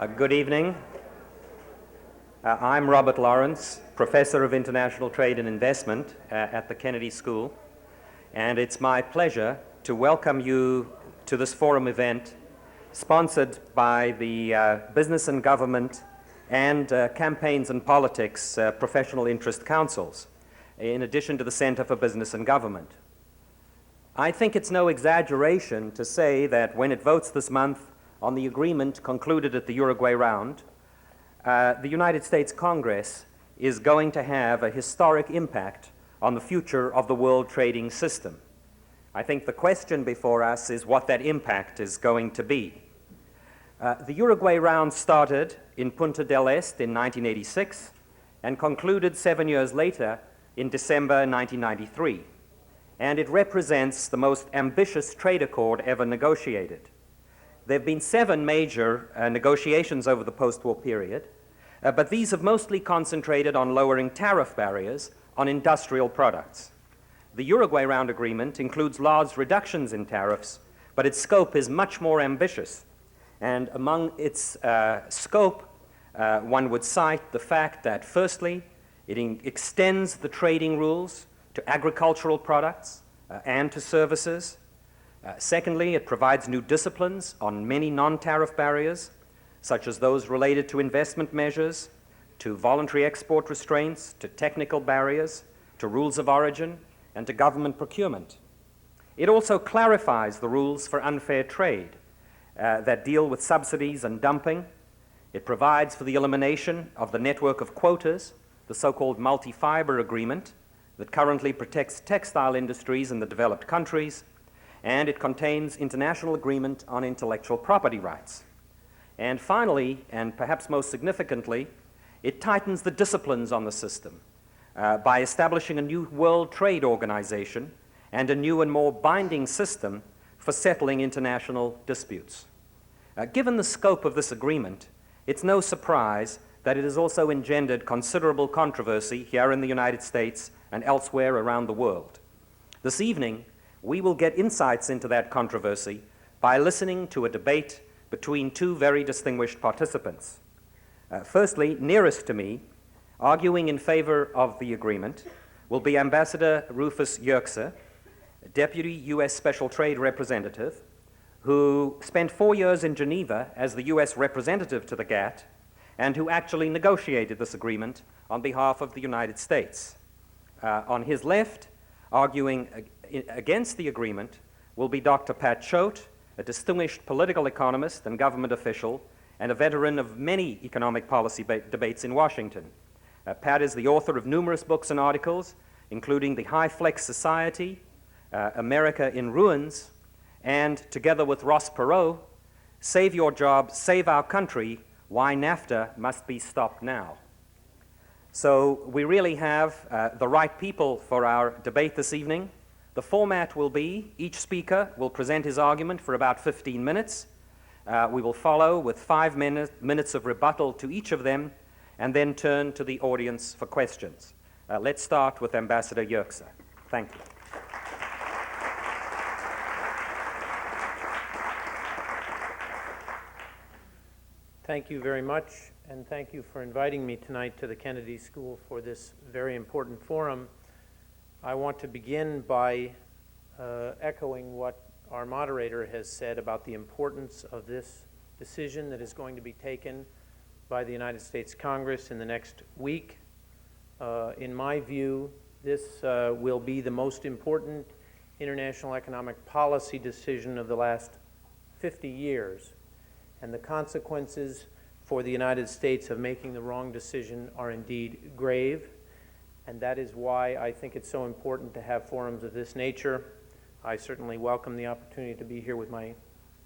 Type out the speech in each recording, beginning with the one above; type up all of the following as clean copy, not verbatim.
Good evening. I'm Robert Lawrence, Professor of International Trade and Investment at the Kennedy School, and it's my pleasure to welcome you to this forum event sponsored by the Business and Government and Campaigns and Politics Professional Interest Councils, in addition to the Center for Business and Government. I think it's no exaggeration to say that when it votes this month on the agreement concluded at the Uruguay Round, the United States Congress is going to have a historic impact on the future of the world trading system. I think the question before us is what that impact is going to be. The Uruguay Round started in Punta del Este in 1986 and concluded 7 years later in December 1993. And it represents the most ambitious trade accord ever negotiated. There have been 7 major negotiations over the post-war period, but these have mostly concentrated on lowering tariff barriers on industrial products. The Uruguay Round agreement includes large reductions in tariffs, but its scope is much more ambitious. And among its scope, one would cite the fact that, firstly, it extends the trading rules to agricultural products and to services. Secondly, it provides new disciplines on many non-tariff barriers, such as those related to investment measures, to voluntary export restraints, to technical barriers, to rules of origin, and to government procurement. It also clarifies the rules for unfair trade that deal with subsidies and dumping. It provides for the elimination of the network of quotas, the so-called multi-fiber agreement that currently protects textile industries in the developed countries, and it contains international agreement on intellectual property rights. And finally, and perhaps most significantly, it tightens the disciplines on the system by establishing a new World Trade Organization and a new and more binding system for settling international disputes. Given the scope of this agreement, it's no surprise that it has also engendered considerable controversy here in the United States and elsewhere around the world. This evening, we will get insights into that controversy by listening to a debate between 2 very distinguished participants. Firstly, nearest to me, arguing in favor of the agreement, will be Ambassador Rufus Yerxa, Deputy U.S. Special Trade Representative, who spent 4 years in Geneva as the U.S. representative to the GATT, and who actually negotiated this agreement on behalf of the United States. On his left, arguing against the agreement, will be Dr. Pat Choate, a distinguished political economist and government official, and a veteran of many economic policy debates in Washington. Pat is the author of numerous books and articles, including The High Flex Society, America in Ruins, and together with Ross Perot, Save Your Job, Save Our Country, Why NAFTA Must Be Stopped Now. So we really have the right people for our debate this evening. The format will be each speaker will present his argument for about 15 minutes. We will follow with 5 minutes of rebuttal to each of them, and then turn to the audience for questions. Let's start with Ambassador Yerxa. Thank you. Thank you very much, and thank you for inviting me tonight to the Kennedy School for this very important forum. I want to begin by echoing what our moderator has said about the importance of this decision that is going to be taken by the United States Congress in the next week. In my view, this will be the most important international economic policy decision of the last 50 years. And the consequences for the United States of making the wrong decision are indeed grave. And that is why I think it's so important to have forums of this nature. I certainly welcome the opportunity to be here with my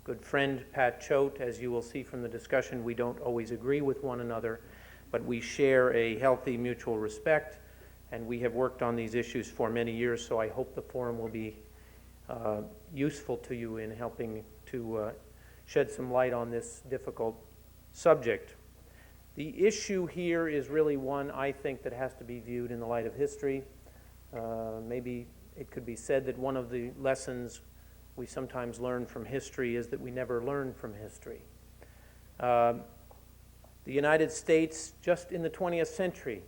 good friend, Pat Choate. As you will see from the discussion, we don't always agree with one another, but we share a healthy mutual respect, and we have worked on these issues for many years, so I hope the forum will be useful to you in helping to shed some light on this difficult subject. The issue here is really one, I think, that has to be viewed in the light of history. Maybe it could be said that one of the lessons we sometimes learn from history is that we never learn from history. The United States, just in the 20th century,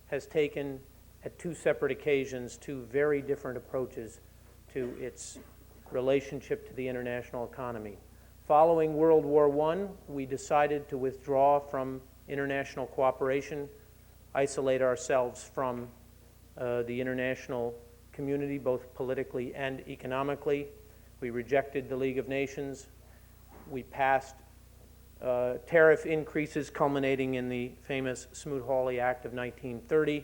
has taken, at two separate occasions, two very different approaches to its relationship to the international economy. Following World War I, we decided to withdraw from international cooperation, isolate ourselves from the international community, both politically and economically. We rejected the League of Nations. We passed tariff increases culminating in the famous Smoot-Hawley Act of 1930,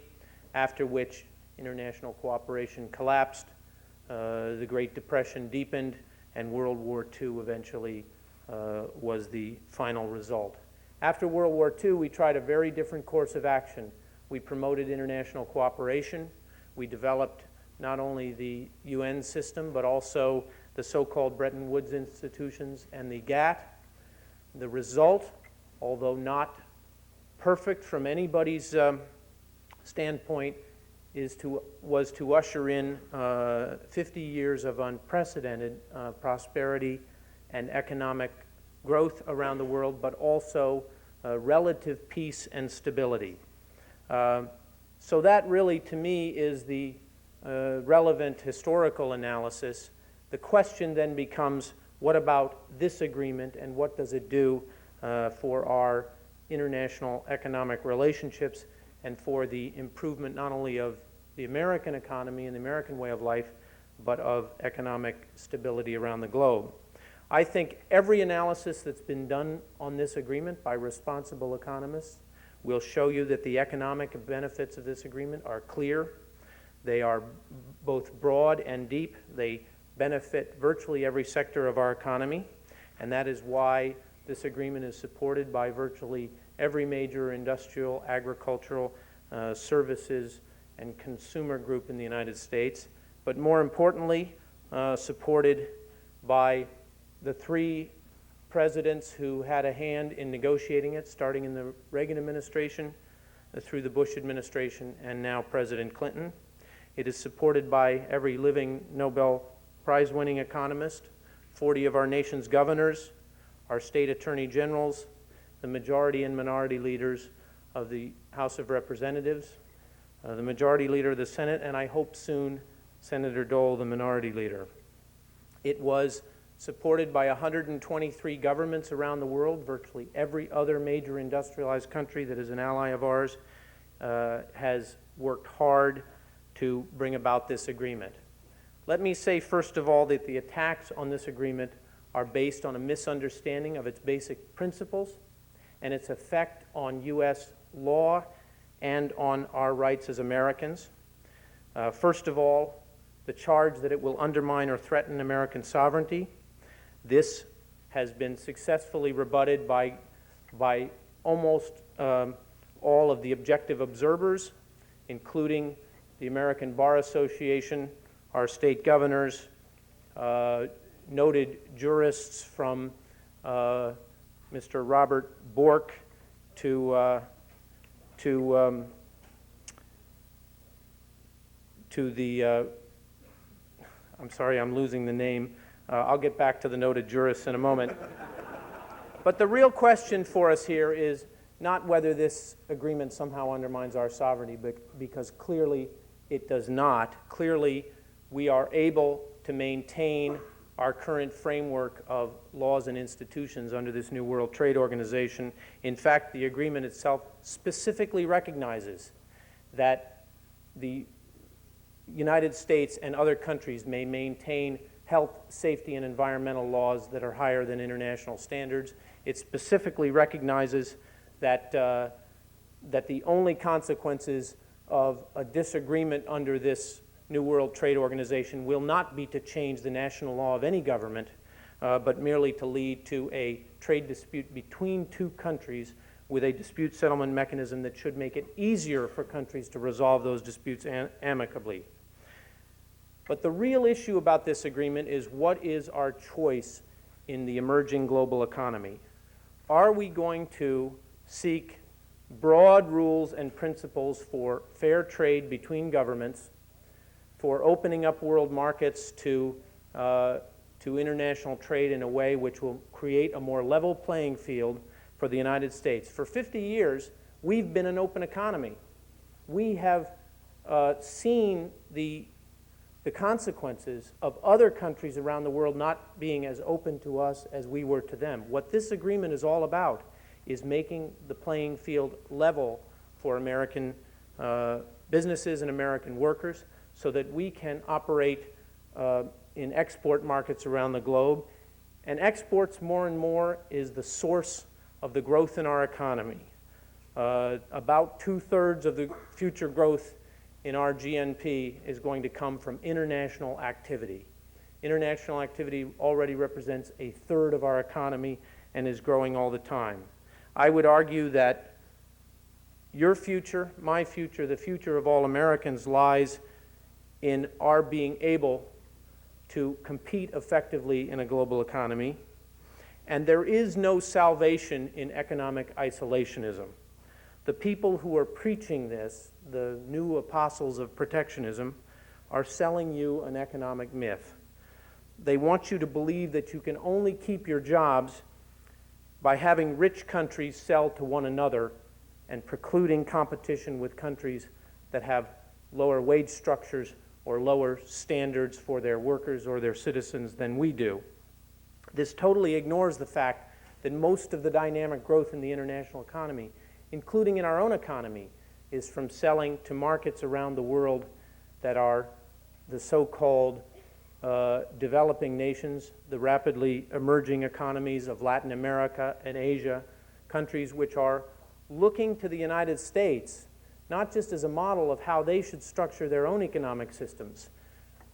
after which international cooperation collapsed, the Great Depression deepened, and World War II eventually was the final result. After World War II, we tried a very different course of action. We promoted international cooperation. We developed not only the UN system, but also the so-called Bretton Woods institutions and the GATT. The result, although not perfect from anybody's standpoint, was to usher in 50 years of unprecedented prosperity and economic growth around the world, but also relative peace and stability. So that really, to me, is the relevant historical analysis. The question then becomes, what about this agreement, and what does it do for our international economic relationships and for the improvement not only of the American economy and the American way of life, but of economic stability around the globe? I think every analysis that's been done on this agreement by responsible economists will show you that the economic benefits of this agreement are clear. They are both broad and deep. They benefit virtually every sector of our economy, and that is why this agreement is supported by virtually every major industrial, agricultural, services, and consumer group in the United States, but more importantly, supported by the three presidents who had a hand in negotiating it, starting in the Reagan administration, through the Bush administration, and now President Clinton. It is supported by every living Nobel Prize-winning economist, 40 of our nation's governors, our state attorney generals, the majority and minority leaders of the House of Representatives, the majority leader of the Senate, and I hope soon Senator Dole, the minority leader. It was supported by 123 governments around the world. Virtually every other major industrialized country that is an ally of ours has worked hard to bring about this agreement. Let me say, first of all, that the attacks on this agreement are based on a misunderstanding of its basic principles and its effect on U.S. law and on our rights as Americans. First of all, the charge that it will undermine or threaten American sovereignty. This has been successfully rebutted by almost all of the objective observers, including the American Bar Association, our state governors, noted jurists from Mr. Robert Bork to the, I'm sorry, I'm losing the name. I'll get back to the noted jurists in a moment. But the real question for us here is not whether this agreement somehow undermines our sovereignty, but because clearly it does not. Clearly, we are able to maintain our current framework of laws and institutions under this new World Trade Organization. In fact, the agreement itself specifically recognizes that the United States and other countries may maintain health, safety, and environmental laws that are higher than international standards. It specifically recognizes that, that the only consequences of a disagreement under this New World Trade Organization will not be to change the national law of any government, but merely to lead to a trade dispute between two countries with a dispute settlement mechanism that should make it easier for countries to resolve those disputes amicably. But the real issue about this agreement is, what is our choice in the emerging global economy? Are we going to seek broad rules and principles for fair trade between governments, for opening up world markets to international trade in a way which will create a more level playing field for the United States. For 50 years, we've been an open economy. We have seen the consequences of other countries around the world not being as open to us as we were to them. What this agreement is all about is making the playing field level for American businesses and American workers so that we can operate in export markets around the globe. And exports more and more is the source of the growth in our economy. About 2/3 of the future growth in our GNP is going to come from international activity. International activity already represents 1/3 of our economy and is growing all the time. I would argue that your future, my future, the future of all Americans lies in our being able to compete effectively in a global economy. And there is no salvation in economic isolationism. The people who are preaching this, the new apostles of protectionism, are selling you an economic myth. They want you to believe that you can only keep your jobs by having rich countries sell to one another and precluding competition with countries that have lower wage structures or lower standards for their workers or their citizens than we do. This totally ignores the fact that most of the dynamic growth in the international economy, including in our own economy, is from selling to markets around the world that are the so-called developing nations, the rapidly emerging economies of Latin America and Asia, countries which are looking to the United States not just as a model of how they should structure their own economic systems,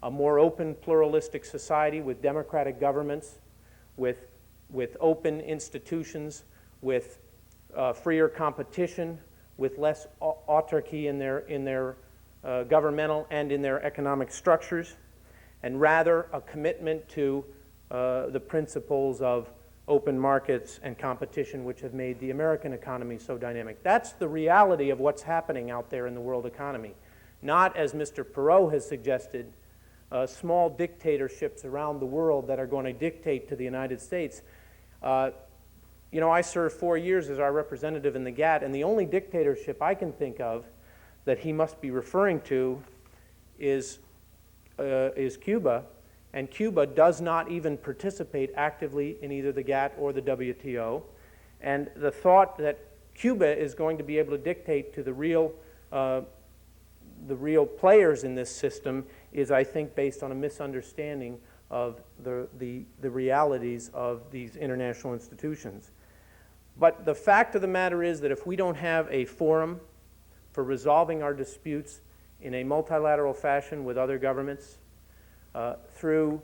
a more open, pluralistic society with democratic governments, with open institutions, with freer competition, with less autarky in their governmental and in their economic structures, and rather a commitment to the principles of open markets and competition which have made the American economy so dynamic. That's the reality of what's happening out there in the world economy. Not, as Mr. Perot has suggested, small dictatorships around the world that are going to dictate to the United States. You know, I served 4 years as our representative in the GATT, and the only dictatorship I can think of that he must be referring to is Cuba, and Cuba does not even participate actively in either the GATT or the WTO. And the thought that Cuba is going to be able to dictate to the real players in this system is, I think, based on a misunderstanding of the realities of these international institutions. But the fact of the matter is that if we don't have a forum for resolving our disputes in a multilateral fashion with other governments, through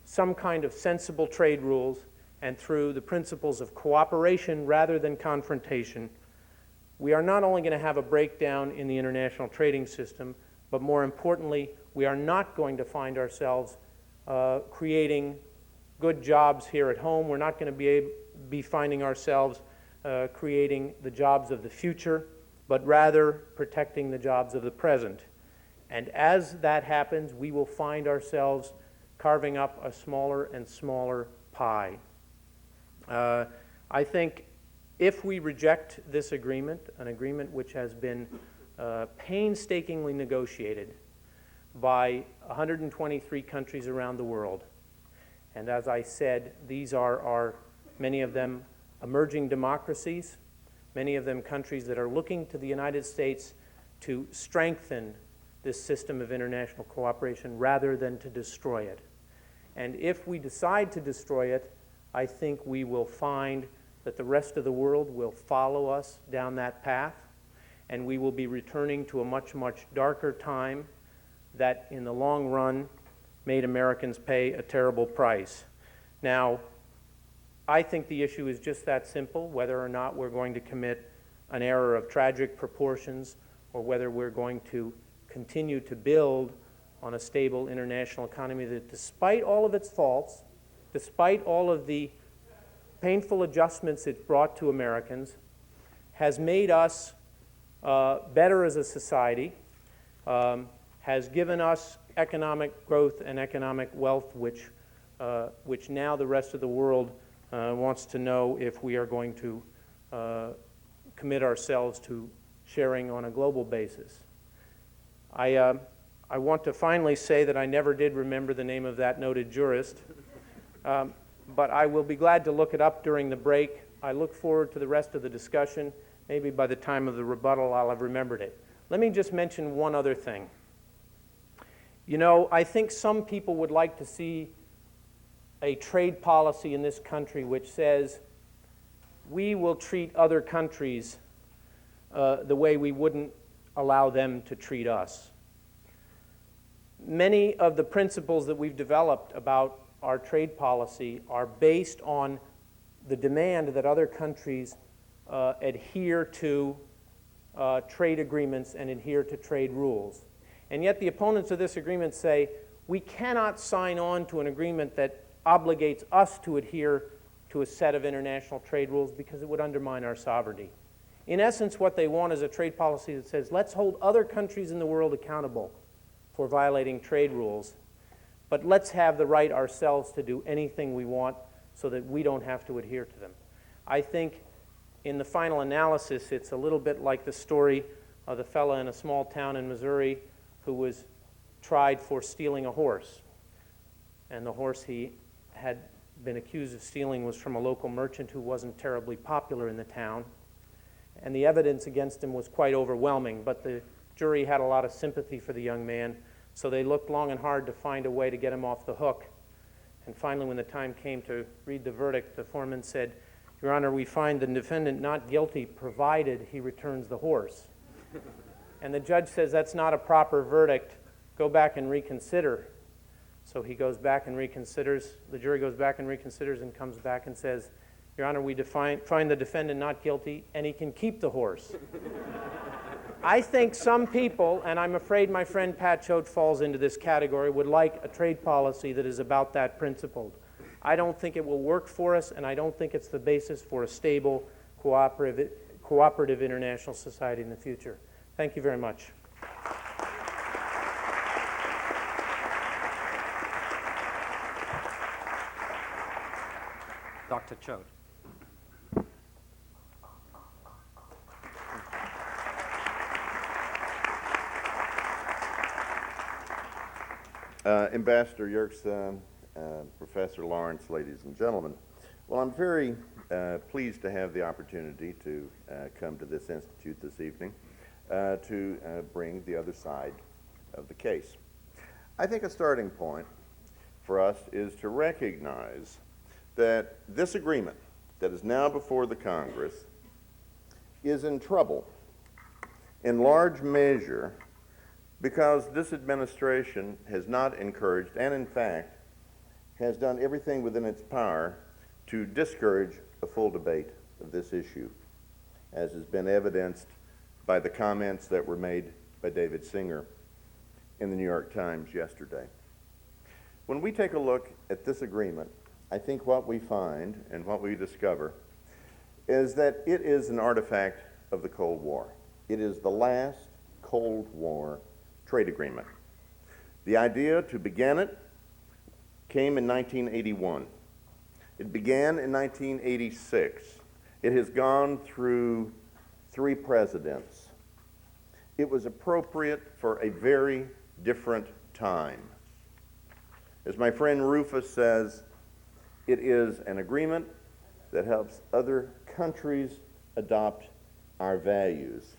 some kind of sensible trade rules and through the principles of cooperation rather than confrontation, we are not only going to have a breakdown in the international trading system, but more importantly, we are not going to find ourselves creating good jobs here at home. We're not going to be finding ourselves creating the jobs of the future, but rather protecting the jobs of the present. And as that happens, we will find ourselves carving up a smaller and smaller pie. I think if we reject this agreement, an agreement which has been painstakingly negotiated by 123 countries around the world, and as I said, these are many of them emerging democracies, many of them countries that are looking to the United States to strengthen this system of international cooperation rather than to destroy it. And if we decide to destroy it, I think we will find that the rest of the world will follow us down that path, and we will be returning to a much, much darker time that in the long run made Americans pay a terrible price. Now, I think the issue is just that simple, whether or not we're going to commit an error of tragic proportions or whether we're going to continue to build on a stable international economy that, despite all of its faults, despite all of the painful adjustments it's brought to Americans, has made us better as a society, has given us economic growth and economic wealth, which now the rest of the world wants to know if we are going to commit ourselves to sharing on a global basis. I want to finally say that I never did remember the name of that noted jurist, but I will be glad to look it up during the break. I look forward to the rest of the discussion. Maybe by the time of the rebuttal, I'll have remembered it. Let me just mention one other thing. You know, I think some people would like to see a trade policy in this country which says we will treat other countries the way we wouldn't allow them to treat us. Many of the principles that we've developed about our trade policy are based on the demand that other countries adhere to trade agreements and adhere to trade rules. And yet the opponents of this agreement say we cannot sign on to an agreement that obligates us to adhere to a set of international trade rules because it would undermine our sovereignty. In essence, what they want is a trade policy that says let's hold other countries in the world accountable for violating trade rules, but let's have the right ourselves to do anything we want so that we don't have to adhere to them. I think in the final analysis, it's a little bit like the story of the fellow in a small town in Missouri who was tried for stealing a horse. And the horse he had been accused of stealing was from a local merchant who wasn't terribly popular in the town. And the evidence against him was quite overwhelming, but the jury had a lot of sympathy for the young man, so they looked long and hard to find a way to get him off the hook. And finally, when the time came to read the verdict, the foreman said, "Your Honor, we find the defendant not guilty provided he returns the horse." And the judge says, "That's not a proper verdict. Go back and reconsider." So he goes back and reconsiders. The jury goes back and reconsiders and comes back and says, "Your Honor, we find the defendant not guilty, and he can keep the horse." I think some people, and I'm afraid my friend Pat Choate falls into this category, would like a trade policy that is about that principle. I don't think it will work for us, and I don't think it's the basis for a stable, cooperative international society in the future. Thank you very much. Dr. Choate. Ambassador Yerkes, Professor Lawrence, ladies and gentlemen. Well, I'm very pleased to have the opportunity to come to this institute this evening to bring the other side of the case. I think a starting point for us is to recognize that this agreement that is now before the Congress is in trouble in large measure because this administration has not encouraged and in fact has done everything within its power to discourage a full debate of this issue, as has been evidenced by the comments that were made by David Singer in the New York Times yesterday. When we take a look at this agreement, I think what we find and what we discover is that it is an artifact of the Cold War. It is the last Cold War trade agreement. The idea to begin it came in 1981. It began in 1986. It has gone through 3 presidents. It was appropriate for a very different time. As my friend Rufus says, it is an agreement that helps other countries adopt our values.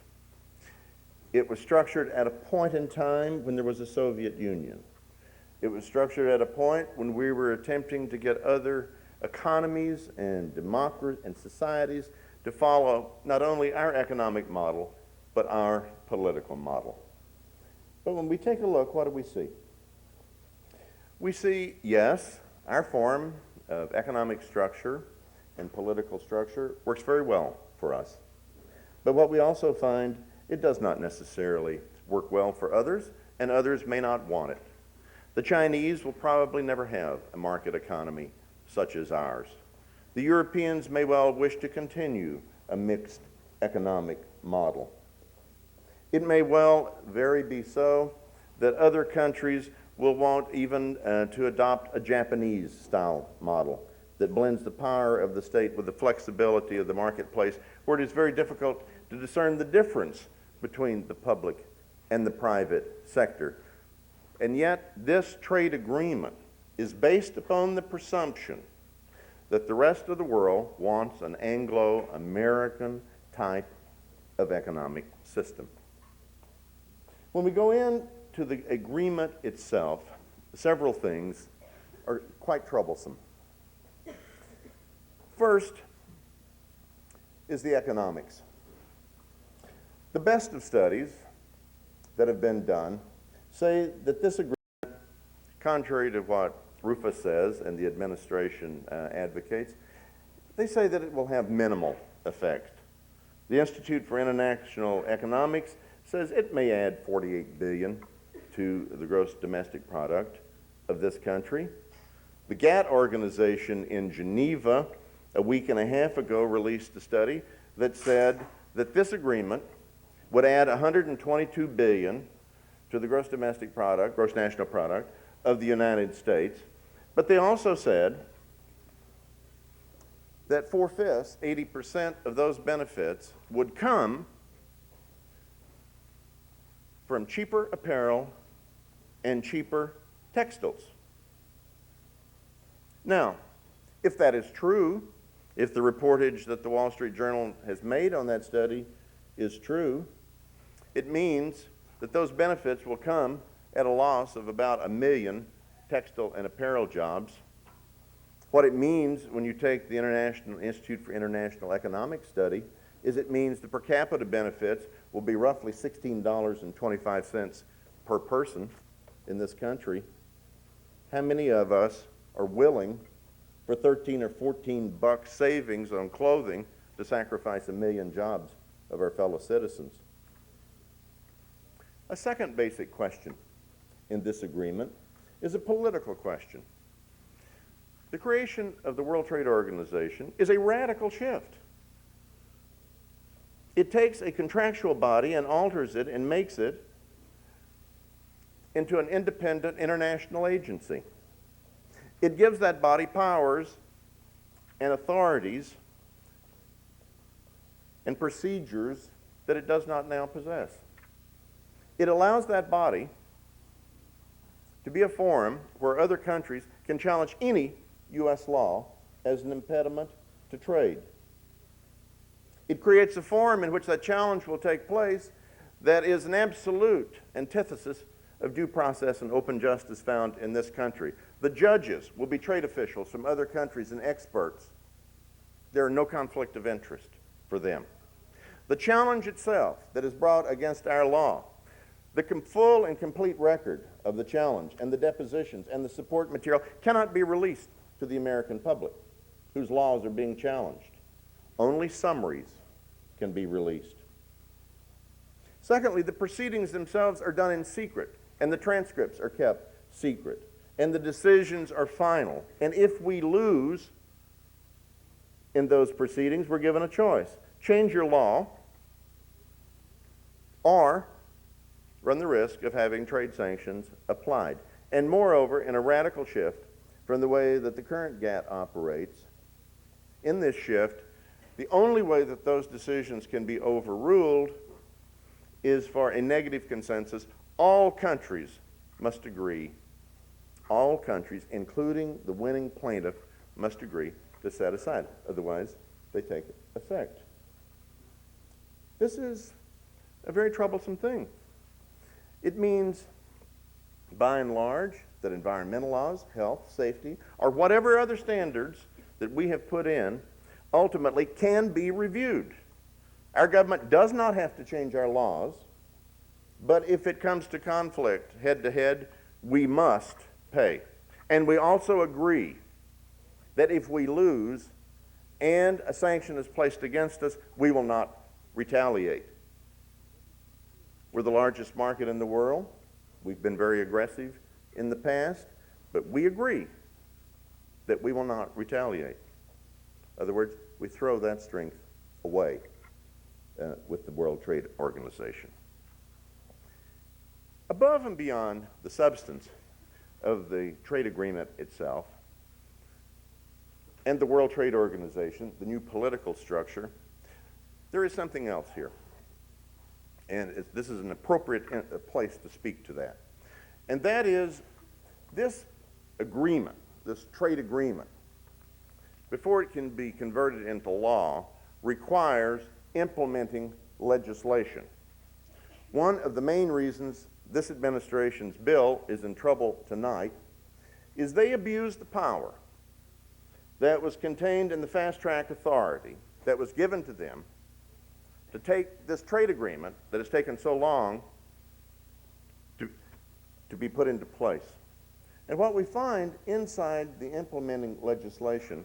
It was structured at a point in time when there was a Soviet Union. It was structured at a point when we were attempting to get other economies and democracies and societies to follow not only our economic model, but our political model. But when we take a look, what do we see? We see, yes, our form of economic structure and political structure works very well for us. But what we also find, it does not necessarily work well for others, and others may not want it. The Chinese will probably never have a market economy such as ours. The Europeans may well wish to continue a mixed economic model. It may well very be so that other countries will want even to adopt a Japanese-style model that blends the power of the state with the flexibility of the marketplace, where it is very difficult to discern the difference between the public and the private sector. And yet, this trade agreement is based upon the presumption that the rest of the world wants an Anglo-American type of economic system. When we go into the agreement itself, several things are quite troublesome. First is the economics. The best of studies that have been done say that this agreement, contrary to what Rufus says and the administration advocates, they say that it will have minimal effect. The Institute for International Economics says it may add 48 billion to the gross domestic product of this country. The GATT organization in Geneva a week and a half ago released a study that said that this agreement would add 122 billion to the gross domestic product, gross national product of the United States. But they also said that 4/5, 80% of those benefits would come from cheaper apparel and cheaper textiles. Now, if that is true, if the reportage that the Wall Street Journal has made on that study is true, it means that those benefits will come at a loss of about 1 million textile and apparel jobs. What it means when you take the International Institute for International Economics study is it means the per capita benefits will be roughly $16.25 per person in this country. How many of us are willing for 13 or 14 bucks savings on clothing to sacrifice 1 million jobs of our fellow citizens? A second basic question in this agreement is a political question. The creation of the World Trade Organization is a radical shift. It takes a contractual body and alters it and makes it into an independent international agency. It gives that body powers and authorities and procedures that it does not now possess. It allows that body to be a forum where other countries can challenge any U.S. law as an impediment to trade. It creates a forum in which that challenge will take place that is an absolute antithesis of due process and open justice found in this country. The judges will be trade officials from other countries and experts. There are no conflict of interest for them. The challenge itself that is brought against our law, the full and complete record of the challenge and the depositions and the support material cannot be released to the American public whose laws are being challenged. Only summaries can be released. Secondly, the proceedings themselves are done in secret, and the transcripts are kept secret, and the decisions are final. And if we lose in those proceedings, we're given a choice. Change your law or run the risk of having trade sanctions applied. And moreover, in a radical shift from the way that the current GATT operates, in this shift, the only way that those decisions can be overruled is for a negative consensus. All countries must agree. All countries, including the winning plaintiff, must agree to set aside. Otherwise, they take effect. This is a very troublesome thing. It means, by and large, that environmental laws, health, safety, or whatever other standards that we have put in ultimately can be reviewed. Our government does not have to change our laws, but if it comes to conflict head-to-head, we must pay. And we also agree that if we lose and a sanction is placed against us, we will not retaliate. We're the largest market in the world. We've been very aggressive in the past, but we agree that we will not retaliate. In other words, we throw that strength away with the World Trade Organization. Above and beyond the substance of the trade agreement itself and the World Trade Organization, the new political structure, there is something else here. And this is an appropriate place to speak to that. And that is this agreement, this trade agreement, before it can be converted into law, requires implementing legislation. One of the main reasons this administration's bill is in trouble tonight is they abuse the power that was contained in the fast-track authority that was given to them to take this trade agreement that has taken so long to be put into place. And what we find inside the implementing legislation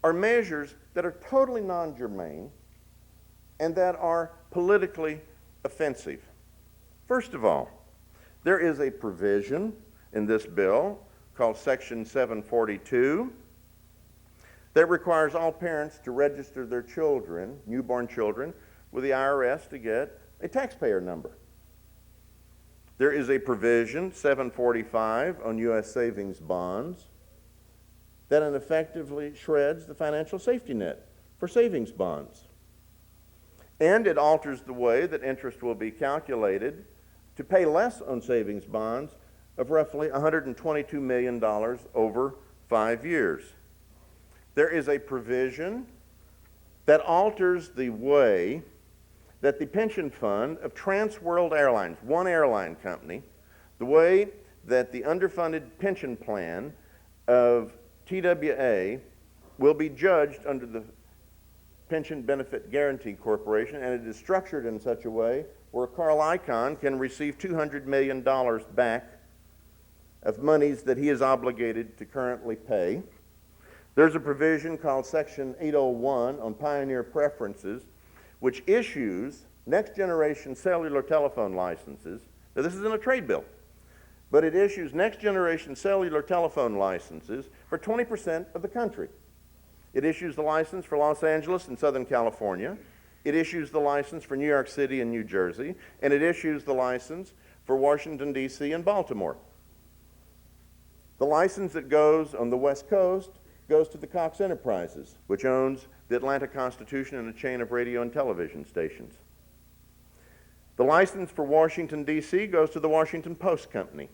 are measures that are totally non-germane and that are politically offensive. First of all, there is a provision in this bill called Section 742 that requires all parents to register their children, newborn children, with the IRS to get a taxpayer number. There is a provision, 745, on U.S. savings bonds that effectively shreds the financial safety net for savings bonds. And it alters the way that interest will be calculated to pay less on savings bonds of roughly $122 million over 5 years. There is a provision that alters the way that the pension fund of Trans World Airlines, one airline company, the way that the underfunded pension plan of TWA will be judged under the Pension Benefit Guaranty Corporation, and it is structured in such a way where Carl Icahn can receive $200 million back of monies that he is obligated to currently pay. There's a provision called Section 801 on pioneer preferences, which issues next-generation cellular telephone licenses. Now, this isn't a trade bill, but it issues next-generation cellular telephone licenses for 20% of the country. It issues the license for Los Angeles and Southern California. It issues the license for New York City and New Jersey, and it issues the license for Washington, D.C. and Baltimore. The license that goes on the West Coast goes to the Cox Enterprises, which owns the Atlanta Constitution and a chain of radio and television stations. The license for Washington, D.C. goes to the Washington Post Company.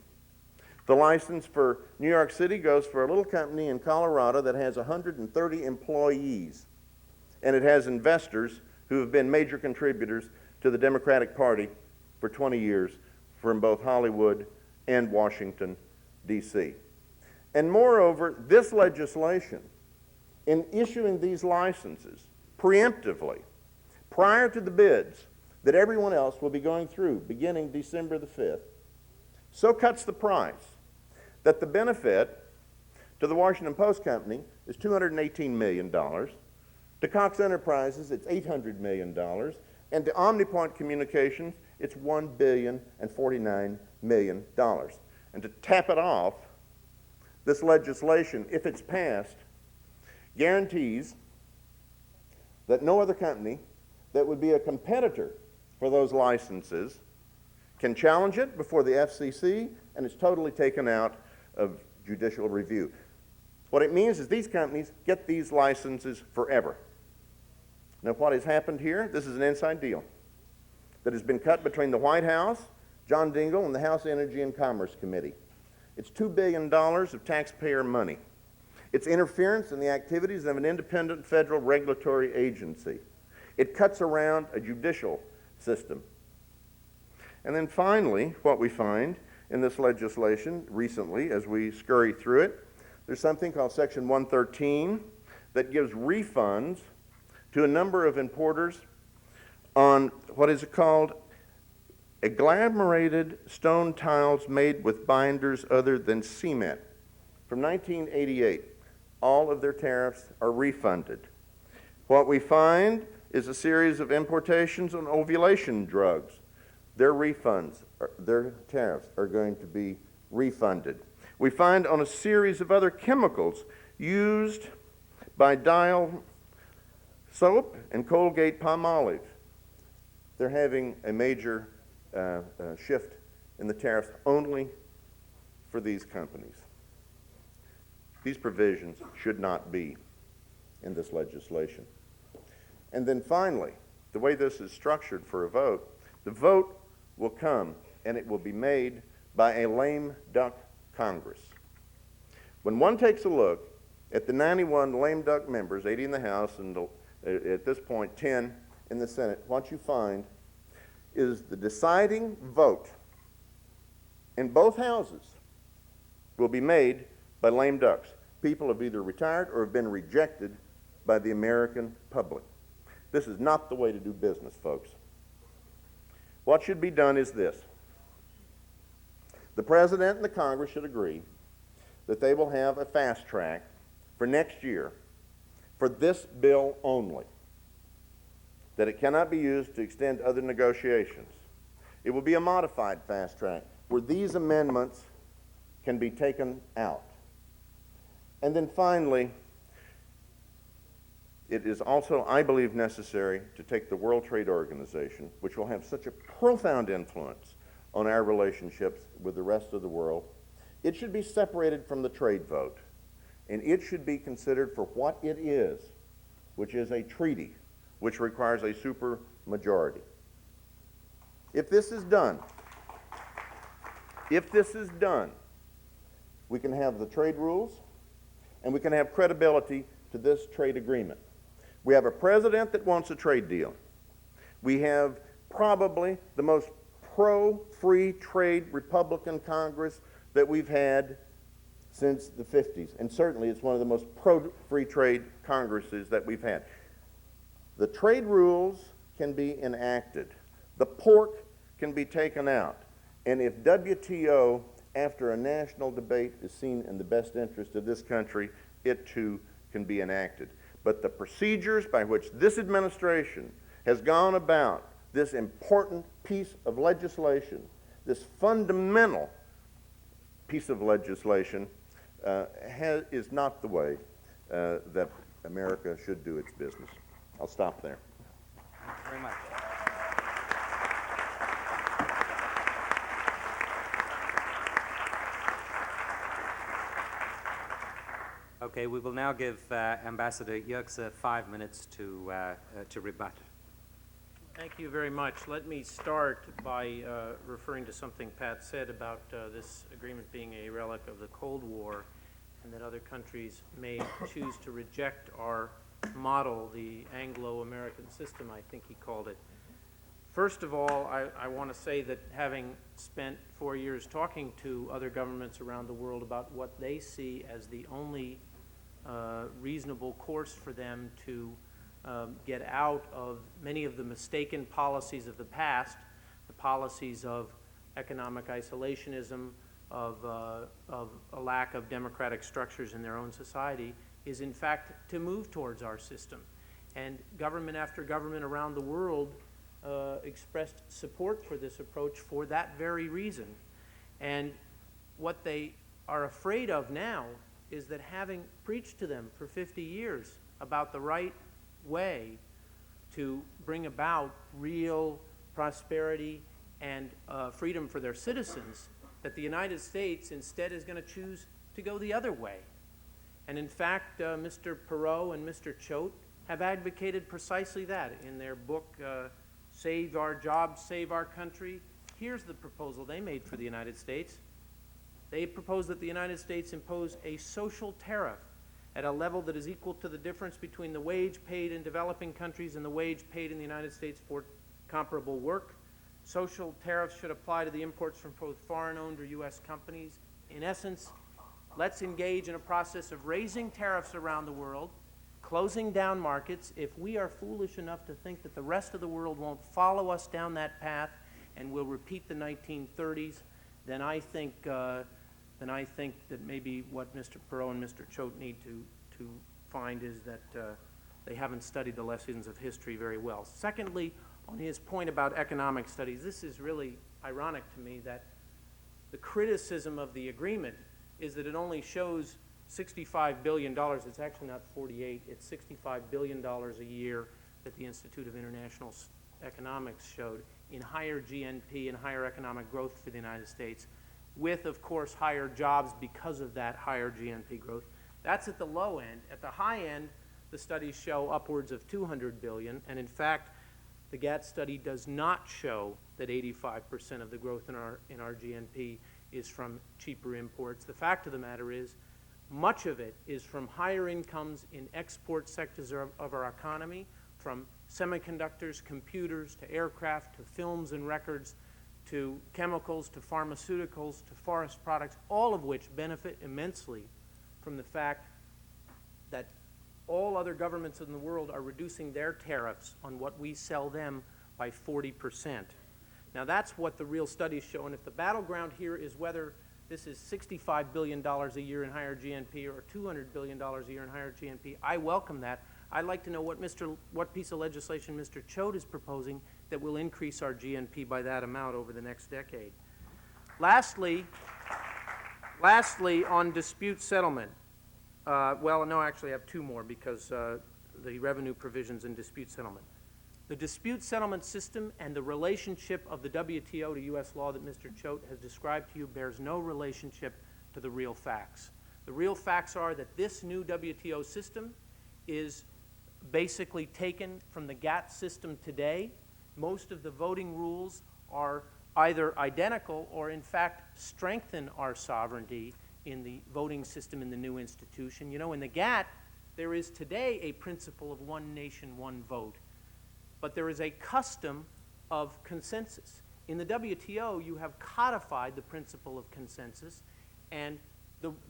The license for New York City goes for a little company in Colorado that has 130 employees, and it has investors who have been major contributors to the Democratic Party for 20 years from both Hollywood and Washington, D.C. And moreover, this legislation, in issuing these licenses preemptively, prior to the bids that everyone else will be going through beginning December the 5th, so cuts the price that the benefit to the Washington Post Company is $218 million, to Cox Enterprises it's $800 million, and to OmniPoint Communications it's $1,049 million. And to tap it off, this legislation, if it's passed, guarantees that no other company that would be a competitor for those licenses can challenge it before the FCC, and it's totally taken out of judicial review. What it means is these companies get these licenses forever. Now, what has happened here, this is an inside deal that has been cut between the White House, John Dingell, and the House Energy and Commerce Committee. It's $2 billion of taxpayer money. It's interference in the activities of an independent federal regulatory agency. It cuts around a judicial system. And then finally, what we find in this legislation recently, as we scurry through it, there's something called Section 113 that gives refunds to a number of importers on what is called agglomerated stone tiles made with binders other than cement. From 1988, all of their tariffs are refunded. What we find is a series of importations on ovulation drugs. Their refunds, their tariffs are going to be refunded. We find on a series of other chemicals used by Dial soap and Colgate Palmolive. They're having a major shift in the tariffs only for these companies. These provisions should not be in this legislation. And then finally, the way this is structured for a vote, the vote will come and it will be made by a lame duck Congress. When one takes a look at the 91 lame duck members, 80 in the House and at this point 10 in the Senate, what you find is the deciding vote in both houses will be made by lame ducks. People have either retired or have been rejected by the American public. This is not the way to do business, folks. What should be done is this. The President and the Congress should agree that they will have a fast track for next year for this bill only, that it cannot be used to extend other negotiations. It will be a modified fast track where these amendments can be taken out. And then finally, it is also, I believe, necessary to take the World Trade Organization, which will have such a profound influence on our relationships with the rest of the world. It should be separated from the trade vote, and it should be considered for what it is, which is a treaty, which requires a supermajority. If this is done, we can have the trade rules, and we can have credibility to this trade agreement. We have a president that wants a trade deal. We have probably the most pro-free trade Republican Congress that we've had since the 50s, and certainly it's one of the most pro-free trade Congresses that we've had. The trade rules can be enacted. The pork can be taken out. And if WTO, after a national debate, is seen in the best interest of this country, it too can be enacted. But the procedures by which this administration has gone about this important piece of legislation, this fundamental piece of legislation, is not the way that America should do its business. I'll stop there. Thank you very much. Okay, we will now give Ambassador Yerxa 5 minutes to rebut. Thank you very much. Let me start by referring to something Pat said about this agreement being a relic of the Cold War, and that other countries may choose to reject our model, the Anglo-American system, I think he called it. First of all, I want to say that having spent 4 years talking to other governments around the world about what they see as the only reasonable course for them to get out of many of the mistaken policies of the past, the policies of economic isolationism, of a lack of democratic structures in their own society, is in fact to move towards our system. And government after government around the world expressed support for this approach for that very reason. And what they are afraid of now is that, having preached to them for 50 years about the right way to bring about real prosperity and freedom for their citizens, that the United States instead is going to choose to go the other way. And in fact, Mr. Perot and Mr. Choate have advocated precisely that in their book, Save Our Jobs, Save Our Country. Here's the proposal they made for the United States. They proposed that the United States impose a social tariff at a level that is equal to the difference between the wage paid in developing countries and the wage paid in the United States for comparable work. Social tariffs should apply to the imports from both foreign-owned or U.S. companies. In essence, let's engage in a process of raising tariffs around the world, closing down markets. If we are foolish enough to think that the rest of the world won't follow us down that path and will repeat the 1930s, then I think that maybe what Mr. Perot and Mr. Choate need to find is that they haven't studied the lessons of history very well. Secondly, on his point about economic studies, this is really ironic to me that the criticism of the agreement is that it only shows $65 billion. It's actually not 48, it's $65 billion a year that the Institute of International Economics showed in higher GNP and higher economic growth for the United States, with, of course, higher jobs because of that higher GNP growth. That's at the low end. At the high end, the studies show upwards of $200 billion, and in fact, the GATT study does not show that 85% of the growth in our GNP is from cheaper imports. The fact of the matter is, much of it is from higher incomes in export sectors of our economy, from semiconductors, computers, to aircraft, to films and records, to chemicals, to pharmaceuticals, to forest products, all of which benefit immensely from the fact that all other governments in the world are reducing their tariffs on what we sell them by 40%. Now that's what the real studies show, and if the battleground here is whether this is $65 billion a year in higher GNP or $200 billion a year in higher GNP, I welcome that. I'd like to know what piece of legislation Mr. Choate is proposing that will increase our GNP by that amount over the next decade. Lastly, on dispute settlement. Well, no, actually I have two more because the revenue provisions in dispute settlement. The dispute settlement system and the relationship of the WTO to U.S. law that Mr. Choate has described to you bears no relationship to the real facts. The real facts are that this new WTO system is basically taken from the GATT system today. Most of the voting rules are either identical or in fact strengthen our sovereignty in the voting system in the new institution. You know, in the GATT, there is today a principle of one nation, one vote, but there is a custom of consensus. In the WTO, you have codified the principle of consensus, and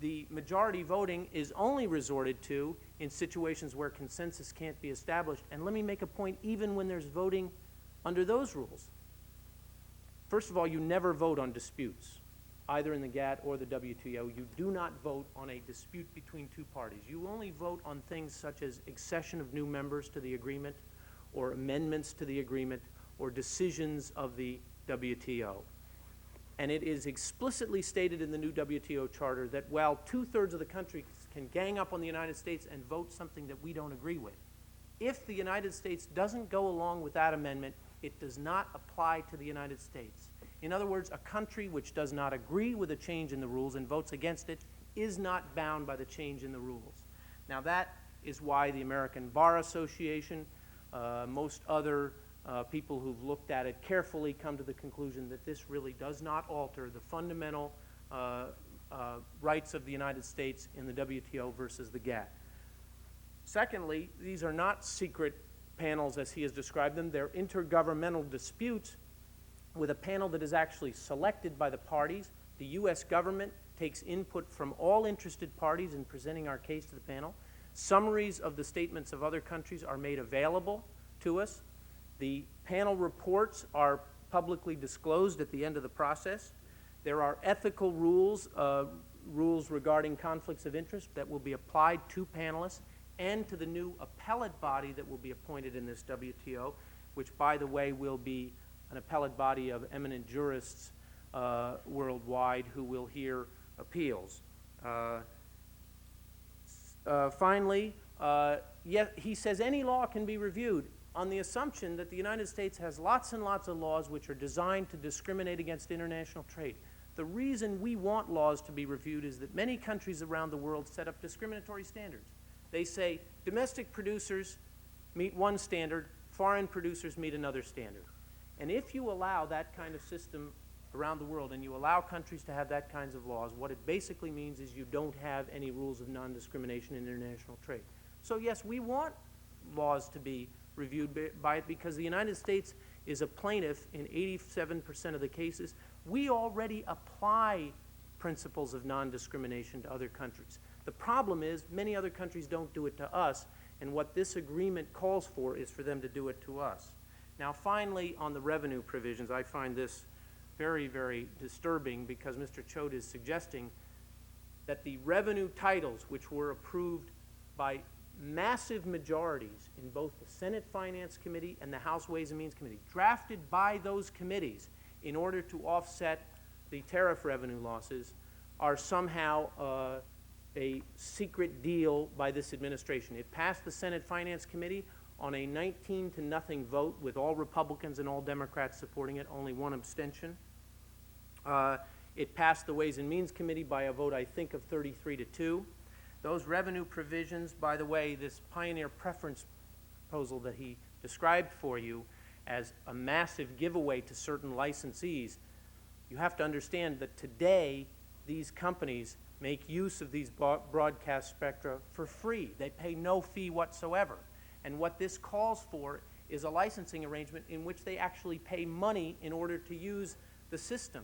the majority voting is only resorted to in situations where consensus can't be established. And let me make a point, even when there's voting under those rules. First of all, you never vote on disputes, either in the GATT or the WTO. You do not vote on a dispute between two parties. You only vote on things such as accession of new members to the agreement, or amendments to the agreement, or decisions of the WTO. And it is explicitly stated in the new WTO charter that while 2/3 of the country can gang up on the United States and vote something that we don't agree with, if the United States doesn't go along with that amendment, it does not apply to the United States. In other words, a country which does not agree with a change in the rules and votes against it is not bound by the change in the rules. Now that is why the American Bar Association, most other people who've looked at it carefully come to the conclusion that this really does not alter the fundamental rights of the United States in the WTO versus the GATT. Secondly, these are not secret panels as he has described them. They're intergovernmental disputes with a panel that is actually selected by the parties. The U.S. government takes input from all interested parties in presenting our case to the panel. Summaries of the statements of other countries are made available to us. The panel reports are publicly disclosed at the end of the process. There are ethical rules, rules regarding conflicts of interest that will be applied to panelists and to the new appellate body that will be appointed in this WTO, which, by the way, will be an appellate body of eminent jurists worldwide who will hear appeals. Finally, he says any law can be reviewed on the assumption that the United States has lots and lots of laws which are designed to discriminate against international trade. The reason we want laws to be reviewed is that many countries around the world set up discriminatory standards. They say domestic producers meet one standard, foreign producers meet another standard. And if you allow that kind of system around the world and you allow countries to have that kinds of laws, what it basically means is you don't have any rules of non-discrimination in international trade. So yes, we want laws to be reviewed by it because the United States is a plaintiff in 87% of the cases. We already apply principles of non-discrimination to other countries. The problem is many other countries don't do it to us, and what this agreement calls for is for them to do it to us. Now finally, on the revenue provisions, I find this very, very disturbing because Mr. Choate is suggesting that the revenue titles, which were approved by massive majorities in both the Senate Finance Committee and the House Ways and Means Committee, drafted by those committees in order to offset the tariff revenue losses, are somehow a secret deal by this administration. It passed the Senate Finance Committee on a 19-0 vote with all Republicans and all Democrats supporting it, only one abstention. It passed the Ways and Means Committee by a vote, I think, of 33-2. Those revenue provisions, by the way, this pioneer preference proposal that he described for you as a massive giveaway to certain licensees, you have to understand that today these companies make use of these broadcast spectra for free. They pay no fee whatsoever. And what this calls for is a licensing arrangement in which they actually pay money in order to use the system.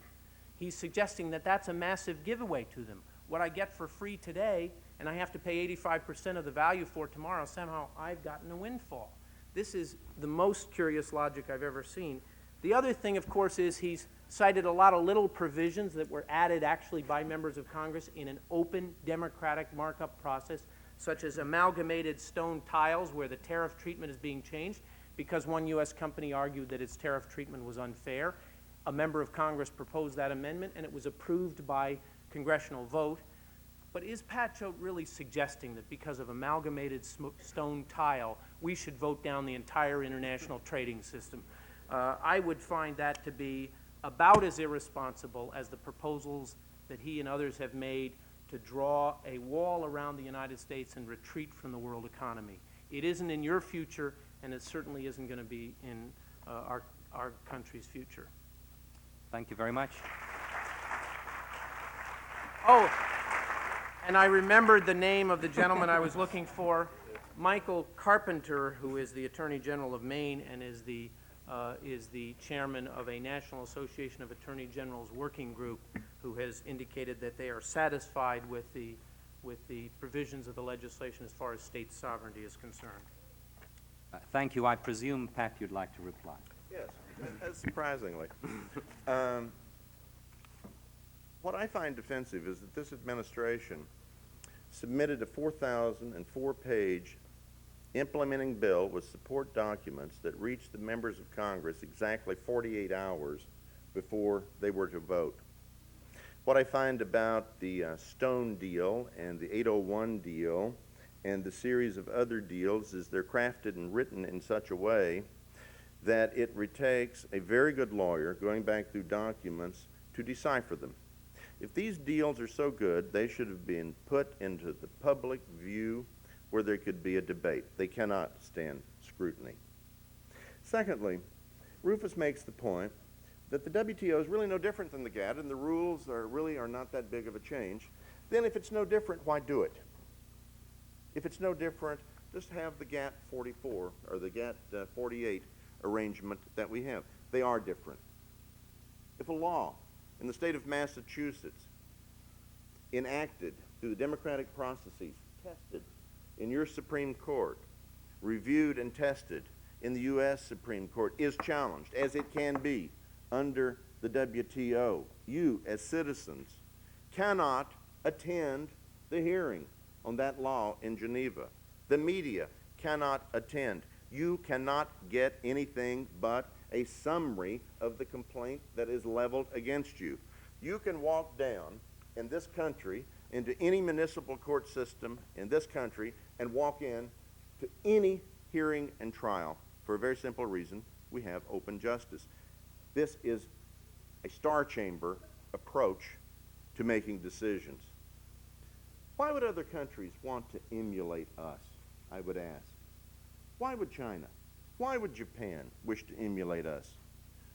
He's suggesting that that's a massive giveaway to them. What I get for free today, and I have to pay 85% of the value for tomorrow, somehow I've gotten a windfall. This is the most curious logic I've ever seen. The other thing, of course, is he's cited a lot of little provisions that were added actually by members of Congress in an open democratic markup process, such as amalgamated stone tiles where the tariff treatment is being changed because one U.S. company argued that its tariff treatment was unfair. A member of Congress proposed that amendment, and it was approved by congressional vote. But is Pat Choate really suggesting that because of amalgamated stone tile, we should vote down the entire international trading system? I would find that to be about as irresponsible as the proposals that he and others have made to draw a wall around the United States and retreat from the world economy. It isn't in your future, and it certainly isn't going to be in our country's future. Thank you very much. Oh, and I remembered the name of the gentleman I was looking for, Michael Carpenter, who is the Attorney General of Maine and is the chairman of a National Association of Attorney Generals working group, who has indicated that they are satisfied with the provisions of the legislation as far as state sovereignty is concerned. Thank you. I presume, Pat, you'd like to reply. Yes, surprisingly. What I find offensive is that this administration submitted a 4,004-page implementing bill with support documents that reached the members of Congress exactly 48 hours before they were to vote. What I find about the Stone deal and the 801 deal and the series of other deals is they're crafted and written in such a way that it takes a very good lawyer going back through documents to decipher them. If these deals are so good, they should have been put into the public view where there could be a debate. They cannot stand scrutiny. Secondly, Rufus makes the point that the WTO is really no different than the GATT, and the rules are not that big of a change. Then if it's no different, why do it? If it's no different, just have the GATT 44 or the GATT 48 arrangement that we have. They are different. If a law in the state of Massachusetts enacted through the democratic processes, tested in your Supreme Court, reviewed and tested in the U.S. Supreme Court, is challenged, as it can be under the WTO, you as citizens cannot attend the hearing on that law in Geneva. The media cannot attend. You cannot get anything but a summary of the complaint that is leveled against you. You can walk down in this country into any municipal court system in this country and walk in to any hearing and trial for a very simple reason: we have open justice. This is a star chamber approach to making decisions. Why would other countries want to emulate us, I would ask? Why would China? Why would Japan wish to emulate us?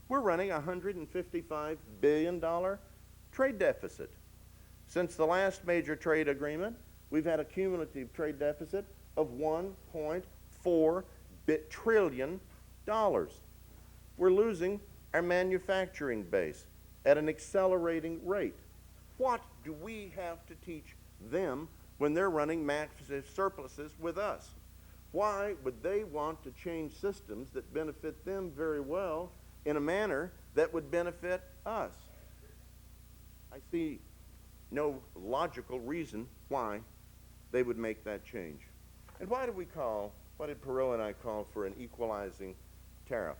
We're running a $155 billion trade deficit. Since the last major trade agreement, we've had a cumulative trade deficit of $1.4 trillion. We're losing our manufacturing base at an accelerating rate. What do we have to teach them when they're running massive surpluses with us? Why would they want to change systems that benefit them very well in a manner that would benefit us? I see no logical reason why they would make that change. And why did Perot and I call for an equalizing tariff?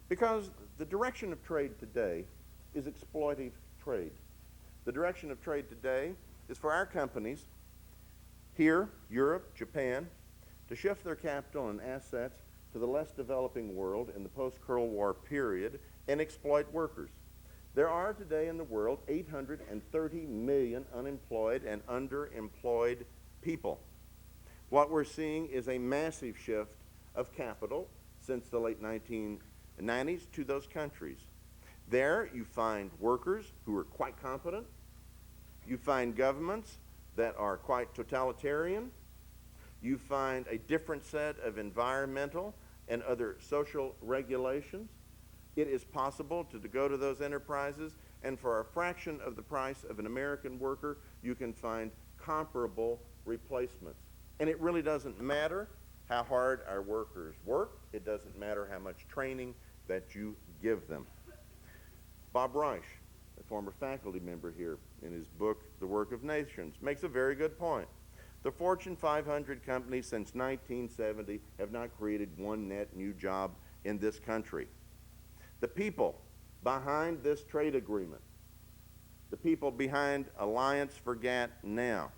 Because the direction of trade today is exploitive trade. The direction of trade today is for our companies here, Europe, Japan, to shift their capital and assets to the less developing world in the post-Cold War period and exploit workers. There are today in the world 830 million unemployed and underemployed people. What we're seeing is a massive shift of capital since the late 1990s to those countries. There you find workers who are quite competent. You find governments that are quite totalitarian. You find a different set of environmental and other social regulations. It is possible to go to those enterprises, and for a fraction of the price of an American worker, you can find comparable replacements. And it really doesn't matter how hard our workers work. It doesn't matter how much training that you give them. Bob Reich, a former faculty member here, in his book, The Work of Nations, makes a very good point. The Fortune 500 companies since 1970 have not created one net new job in this country. The people behind this trade agreement, the people behind Alliance for GATT now,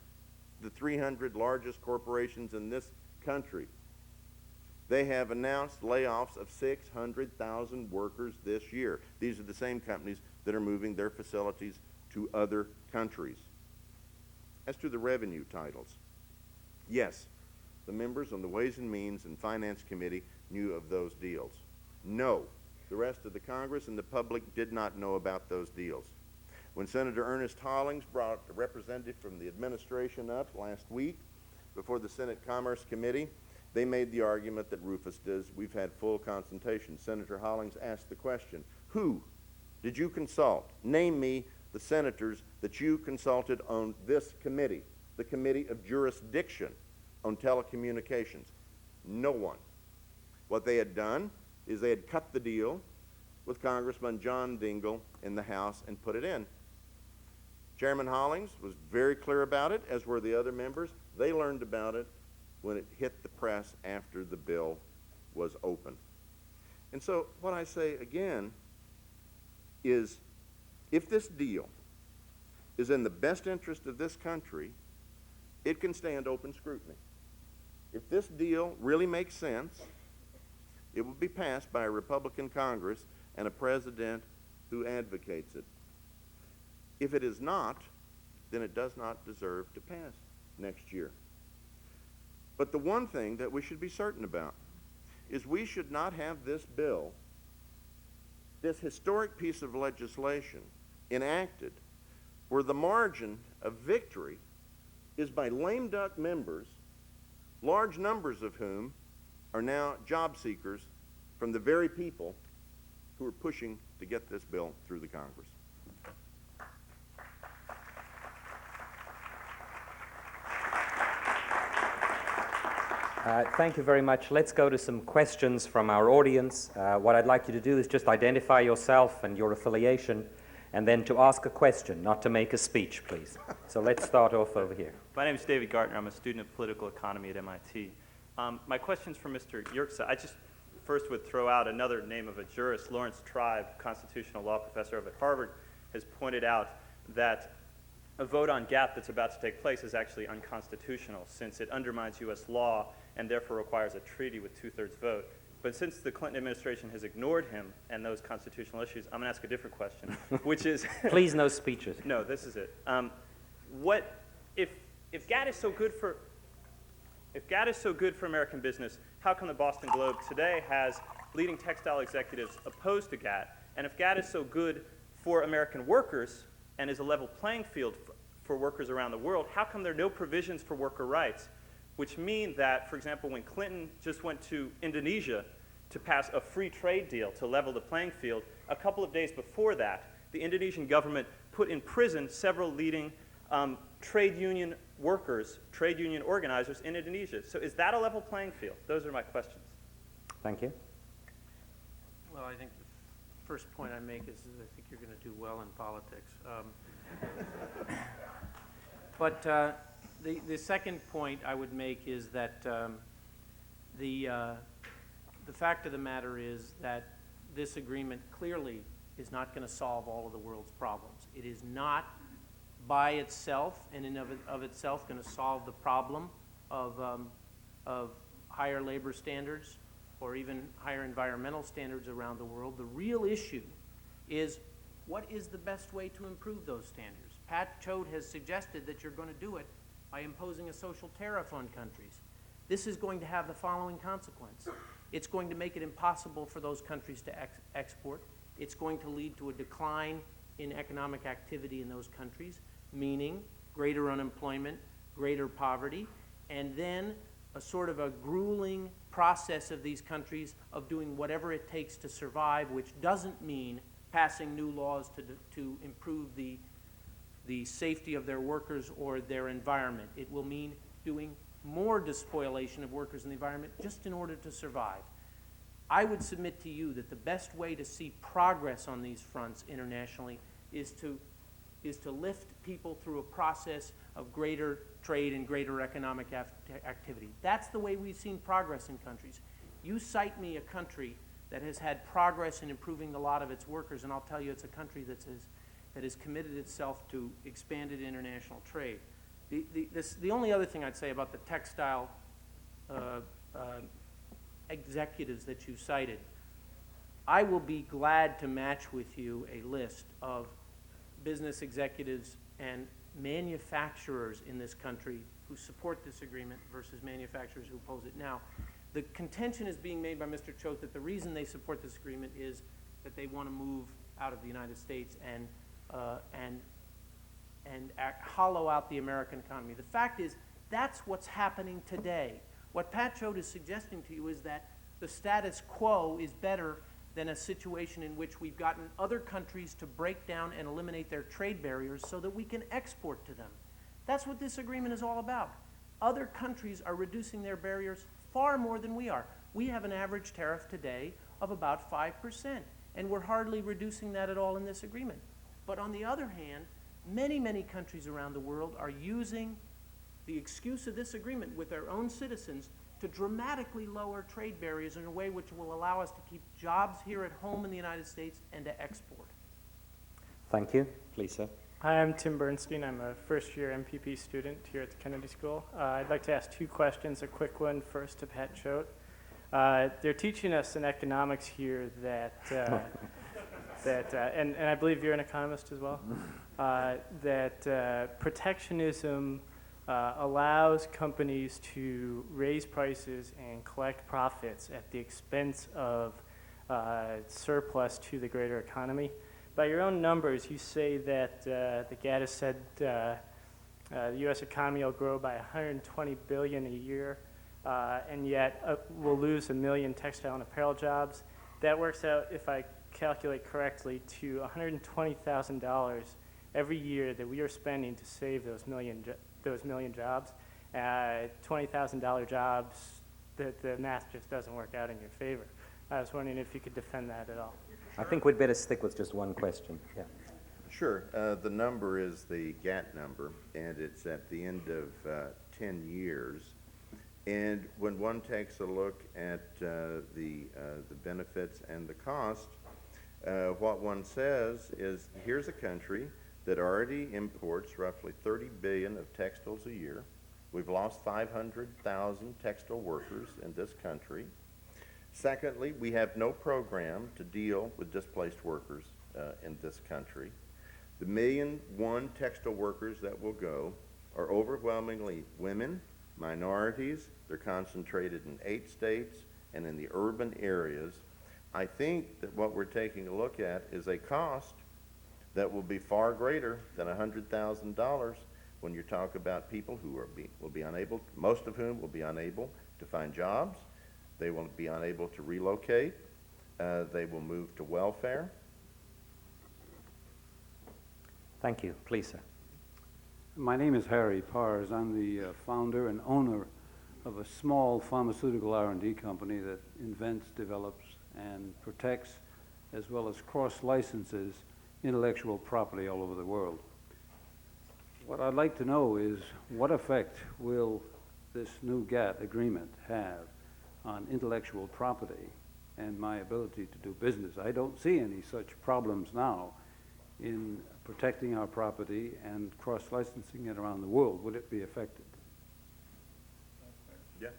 the 300 largest corporations in this country, they have announced layoffs of 600,000 workers this year. These are the same companies that are moving their facilities to other countries. As to the revenue titles, yes, the members on the Ways and Means and Finance Committee knew of those deals. No, the rest of the Congress and the public did not know about those deals. When Senator Ernest Hollings brought a representative from the administration up last week before the Senate Commerce Committee, they made the argument that Rufus does. We've had full consultation. Senator Hollings asked the question, who did you consult? Name me the senators that you consulted on this committee, the Committee of Jurisdiction on Telecommunications. No one. What they had done is they had cut the deal with Congressman John Dingell in the House and put it in. Chairman Hollings was very clear about it, as were the other members. They learned about it when it hit the press after the bill was open. And so what I say again is, if this deal is in the best interest of this country, it can stand open scrutiny. If this deal really makes sense, it will be passed by a Republican Congress and a president who advocates it. If it is not, then it does not deserve to pass next year. But the one thing that we should be certain about is we should not have this bill, this historic piece of legislation, enacted where the margin of victory is by lame duck members, large numbers of whom are now job seekers from the very people who are pushing to get this bill through the Congress. Thank you very much. Let's go to some questions from our audience. What I'd like you to do is just identify yourself and your affiliation, and then to ask a question, not to make a speech, please. So let's start off over here. My name is David Gartner. I'm a student of political economy at MIT. My question's for Mr. Yerxa. I just first would throw out another name of a jurist. Lawrence Tribe, constitutional law professor over at Harvard, has pointed out that a vote on GATT that's about to take place is actually unconstitutional, since it undermines U.S. law and therefore requires a treaty with two-thirds vote. But since the Clinton administration has ignored him and those constitutional issues, I'm going to ask a different question, which is... Please, no speeches. No, this is it. If GATT is so good for... If GATT is so good for American business, how come the Boston Globe today has leading textile executives opposed to GATT? And if GATT is so good for American workers and is a level playing field for workers around the world, how come there are no provisions for worker rights? Which mean that, for example, when Clinton just went to Indonesia to pass a free trade deal to level the playing field, a couple of days before that, the Indonesian government put in prison several leading trade union workers, trade union organizers in Indonesia. So is that a level playing field? Those are my questions. Thank you. Well, I think the first point I make is I think you're going to do well in politics. But the second point I would make is that the fact of the matter is that this agreement clearly is not going to solve all of the world's problems. It is not by itself and in of itself going to solve the problem of higher labor standards or even higher environmental standards around the world. The real issue is, what is the best way to improve those standards? Pat Choate has suggested that you're going to do it by imposing a social tariff on countries. This is going to have the following consequence. It's going to make it impossible for those countries to export. It's going to lead to a decline in economic activity in those countries, meaning greater unemployment, greater poverty, and then a sort of a grueling process of these countries of doing whatever it takes to survive, which doesn't mean passing new laws to improve the safety of their workers or their environment. It will mean doing more despoilation of workers and the environment just in order to survive. I would submit to you that the best way to see progress on these fronts internationally is to lift people through a process of greater trade and greater economic activity. That's the way we've seen progress in countries. You cite me a country that has had progress in improving the lot of its workers, and I'll tell you it's a country that has committed itself to expanded international trade. The only other thing I'd say about the textile executives that you cited, I will be glad to match with you a list of business executives and manufacturers in this country who support this agreement versus manufacturers who oppose it. Now, the contention is being made by Mr. Choate that the reason they support this agreement is that they want to move out of the United States and hollow out the American economy. The fact is, that's what's happening today. What Pat Choate is suggesting to you is that the status quo is better than a situation in which we've gotten other countries to break down and eliminate their trade barriers so that we can export to them. That's what this agreement is all about. Other countries are reducing their barriers far more than we are. We have an average tariff today of about 5%, and we're hardly reducing that at all in this agreement. But on the other hand, many, many countries around the world are using the excuse of this agreement with their own citizens to dramatically lower trade barriers in a way which will allow us to keep jobs here at home in the United States and to export. Thank you. Please, sir. Hi, I'm Tim Bernstein. I'm a first-year MPP student here at the Kennedy School. I'd like to ask two questions. A quick one first to Pat Choate. They're teaching us in economics here that, and I believe you're an economist as well, that protectionism allows companies to raise prices and collect profits at the expense of surplus to the greater economy. By your own numbers, you say that the GATT has said the U.S. economy will grow by $120 billion a year, and yet we'll lose 1 million textile and apparel jobs. That works out, if I calculate correctly, to $120,000 every year that we are spending to save those million jobs. $20,000 jobs, the math just doesn't work out in your favor. I was wondering if you could defend that at all. I think we'd better stick with just one question. Yeah. Sure. The number is the GATT number, and it's at the end of 10 years. And when one takes a look at the benefits and the cost, what one says is, here's a country that already imports roughly 30 billion of textiles a year. We've lost 500,000 textile workers in this country. Secondly, we have no program to deal with displaced workers in this country. The 1,000,001 textile workers that will go are overwhelmingly women, minorities. They're concentrated in 8 states and in the urban areas. I think that what we're taking a look at is a cost that will be far greater than $100,000 when you talk about people who will be unable, most of whom will be unable to find jobs. They will be unable to relocate. They will move to welfare. Thank you. Please, sir. My name is Harry Pars. I'm the founder and owner of a small pharmaceutical R&D company that invents, develops, and protects, as well as cross-licenses, intellectual property all over the world. What I'd like to know is, what effect will this new GATT agreement have on intellectual property and my ability to do business? I don't see any such problems now in protecting our property and cross-licensing it around the world. Would it be affected? Yeah.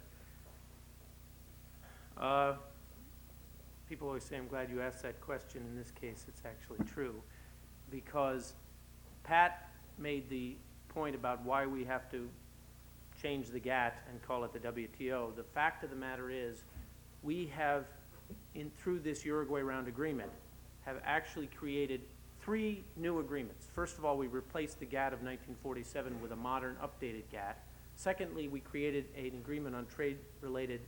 People always say, I'm glad you asked that question. In this case, it's actually true, because Pat made the point about why we have to change the GATT and call it the WTO. The fact of the matter is, we have, through this Uruguay Round agreement, have actually created 3 new agreements. First of all, we replaced the GATT of 1947 with a modern, updated GATT. Secondly, we created an agreement on trade-related,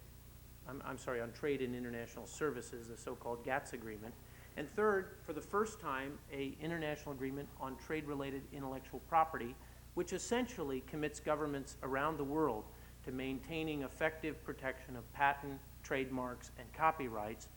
on trade and international services, the so-called GATS agreement. And third, for the first time, an international agreement on trade-related intellectual property, which essentially commits governments around the world to maintaining effective protection of patent, trademarks, and copyrights.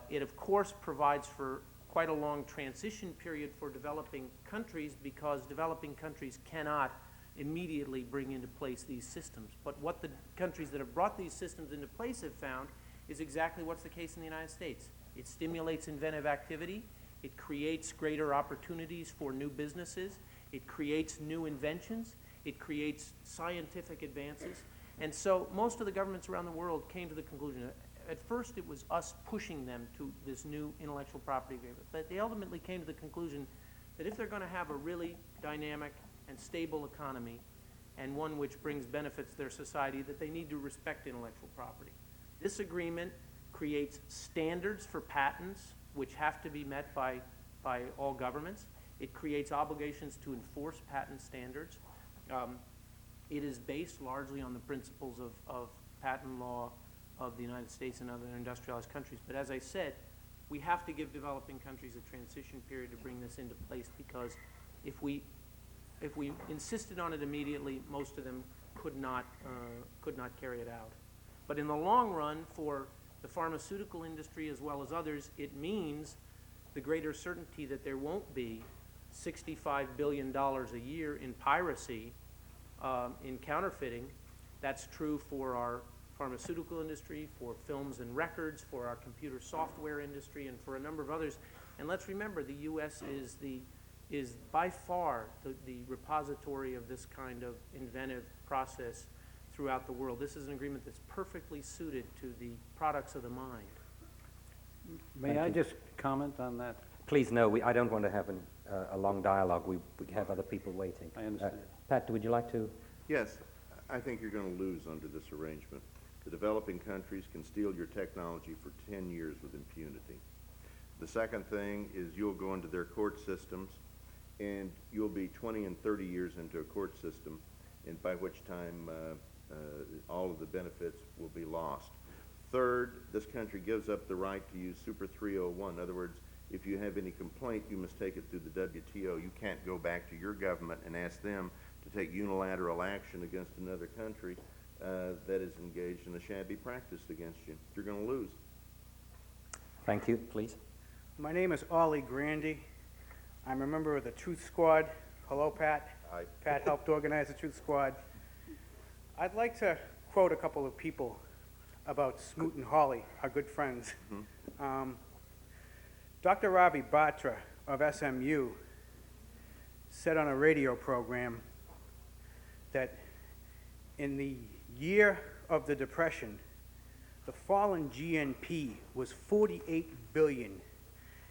It, of course, provides for quite a long transition period for developing countries, because developing countries cannot immediately bring into place these systems. But what the countries that have brought these systems into place have found is exactly what's the case in the United States. It stimulates inventive activity. It creates greater opportunities for new businesses. It creates new inventions. It creates scientific advances. And so most of the governments around the world came to the conclusion that at first it was us pushing them to this new intellectual property agreement, but they ultimately came to the conclusion that if they're going to have a really dynamic and stable economy, and one which brings benefits to their society, that they need to respect intellectual property. This agreement creates standards for patents which have to be met by all governments. It creates obligations to enforce patent standards. It is based largely on the principles of patent law of the United States and other industrialized countries. But as I said, we have to give developing countries a transition period to bring this into place, because if we insisted on it immediately, most of them could not carry it out. But in the long run, for the pharmaceutical industry as well as others, it means the greater certainty that there won't be $65 billion a year in piracy, in counterfeiting. That's true for our pharmaceutical industry, for films and records, for our computer software industry, and for a number of others. And let's remember, the U.S. is by far the repository of this kind of inventive process throughout the world. This is an agreement that's perfectly suited to the products of the mind. May I just comment on that? Please, no, I don't want to have a long dialogue. We have other people waiting. I understand. Pat, would you like to? Yes, I think you're going to lose under this arrangement. The developing countries can steal your technology for 10 years with impunity. The second thing is you'll go into their court systems, and you'll be 20 and 30 years into a court system, and by which time all of the benefits will be lost. Third, this country gives up the right to use Super 301. In other words, if you have any complaint, you must take it through the WTO. You can't go back to your government and ask them to take unilateral action against another country that is engaged in a shabby practice against you. You're going to lose. Thank you, please. My name is Ollie Grandy. I'm a member of the Truth Squad. Hello, Pat. Hi. Pat helped organize the Truth Squad. I'd like to quote a couple of people about Smoot and Hawley, our good friends. Dr. Ravi Batra of SMU said on a radio program that in the year of the Depression, the fallen GNP was 48 billion,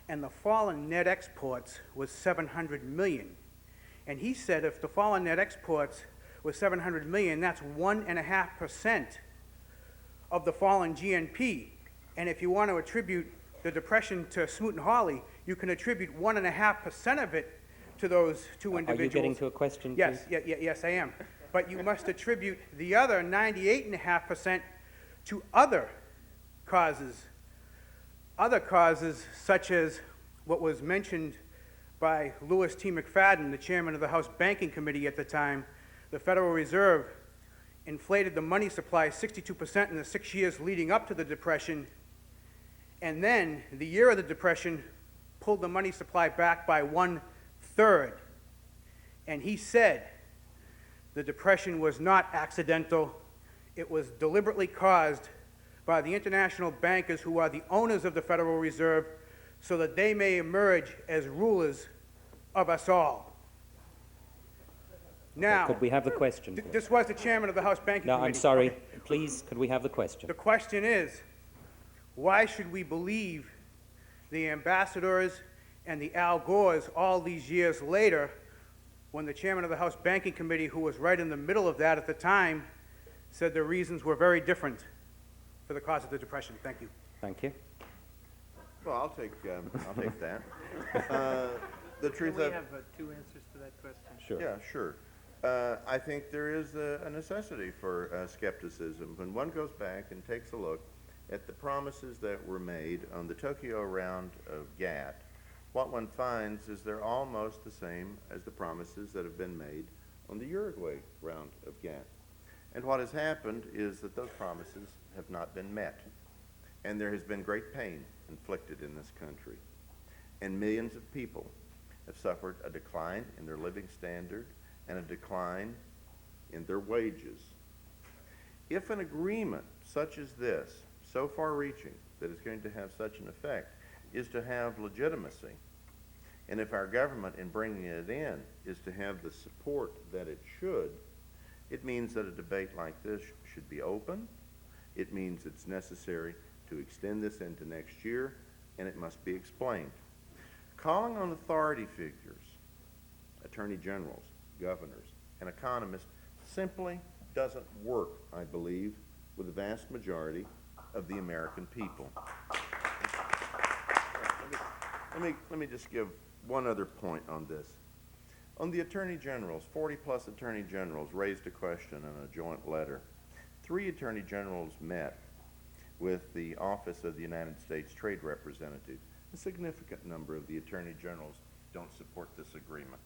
and the fallen net exports was 700 million. And he said if the fallen net exports was 700 million, that's 1.5% of the fallen GNP. And if you want to attribute the Depression to Smoot and Hawley, you can attribute 1.5% of it to those two individuals. Are you getting to a question? Yes, yes, I am. But you must attribute the other 98.5% to other causes such as what was mentioned by Louis T. McFadden, the chairman of the House Banking Committee at the time. The Federal Reserve inflated the money supply 62% in the 6 years leading up to the Depression, and then the year of the Depression pulled the money supply back by 1/3. And he said the Depression was not accidental. It was deliberately caused by the international bankers who are the owners of the Federal Reserve, so that they may emerge as rulers of us all. Now, Could we have the question? This was the chairman of the House Banking No, Committee. I'm sorry. Please, could we have the question? The question is, why should we believe the ambassadors and the Al Gores all these years later when the chairman of the House Banking Committee, who was right in the middle of that at the time, said the reasons were very different for the cause of the Depression. Thank you. Thank you. Well, I'll take that. The truth Can we of have two answers to that question? Sure. Yeah, sure. I think there is a necessity for skepticism when one goes back and takes a look at the promises that were made on the Tokyo round of GATT. What one finds is they're almost the same as the promises that have been made on the Uruguay round of GATT. And what has happened is that those promises have not been met. And there has been great pain inflicted in this country. And millions of people have suffered a decline in their living standard and a decline in their wages. If an agreement such as this, so far-reaching, that is going to have such an effect, is to have legitimacy, and if our government in bringing it in is to have the support that it should, it means that a debate like this should be open. It means it's necessary to extend this into next year, and it must be explained. Calling on authority figures, attorney generals, governors, and economists simply doesn't work, I believe, with the vast majority of the American people. Let me just give one other point on this. On the attorney generals, 40-plus attorney generals raised a question in a joint letter. 3 attorney generals met with the Office of the United States Trade Representative. A significant number of the attorney generals don't support this agreement.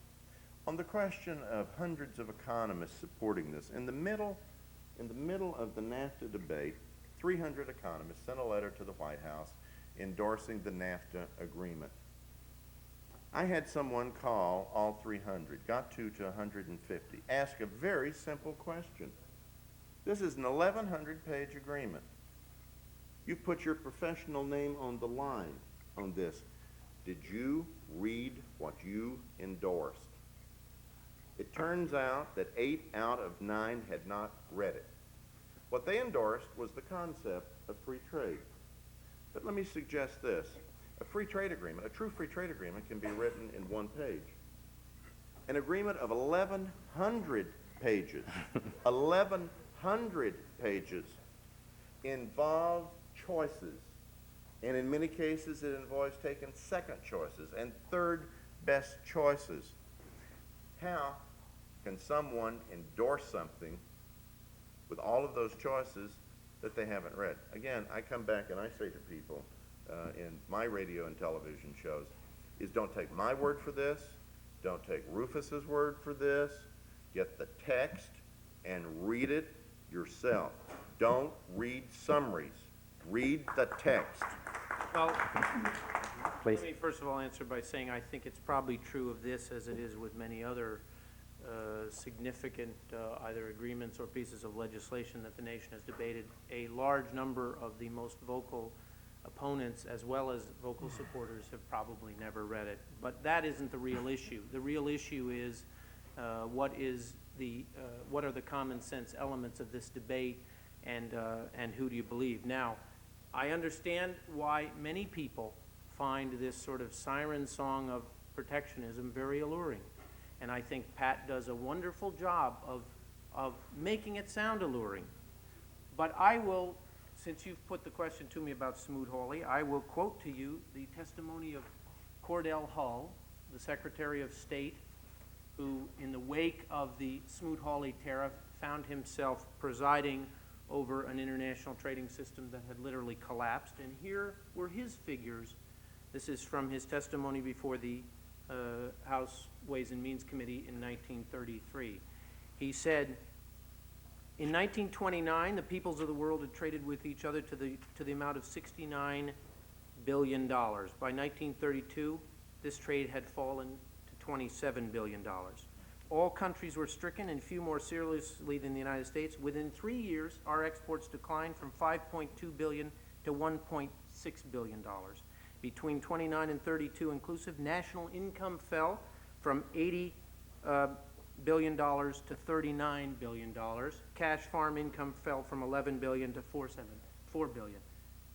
On the question of hundreds of economists supporting this, in the middle of the NAFTA debate, 300 economists sent a letter to the White House endorsing the NAFTA agreement. I had someone call all 300, got to 150, ask a very simple question. This is an 1,100-page agreement. You've put your professional name on the line on this. Did you read what you endorsed? It turns out that 8 out of 9 had not read it. What they endorsed was the concept of free trade. But let me suggest this. A free trade agreement, a true free trade agreement, can be written in 1 page. An agreement of 1,100 pages, 1,100 pages, involves choices. And in many cases, it involves taking second choices and third best choices. How can someone endorse something with all of those choices that they haven't read? Again, I come back and I say to people in my radio and television shows is don't take my word for this, don't take Rufus's word for this, get the text and read it yourself. Don't read summaries, read the text. Well, Please. let me first of all answer by saying I think it's probably true of this as it is with many other significant either agreements or pieces of legislation that the nation has debated. A large number of the most vocal opponents as well as vocal supporters have probably never read it. But that isn't the real issue. The real issue is what are the common sense elements of this debate, and who do you believe? Now, I understand why many people find this sort of siren song of protectionism very alluring. And I think Pat does a wonderful job of making it sound alluring. But I will, since you've put the question to me about Smoot-Hawley, I will quote to you the testimony of Cordell Hull, the Secretary of State, who in the wake of the Smoot-Hawley tariff found himself presiding over an international trading system that had literally collapsed. And here were his figures. This is from his testimony before the House Ways and Means Committee in 1933. He said, in 1929, the peoples of the world had traded with each other to the amount of $69 billion. By 1932, this trade had fallen to $27 billion. All countries were stricken, and few more seriously than the United States. Within 3 years, our exports declined from $5.2 billion to $1.6 billion. Between 29 and 32 inclusive, national income fell from $80 billion to $39 billion. Cash farm income fell from $11 billion to $4 billion.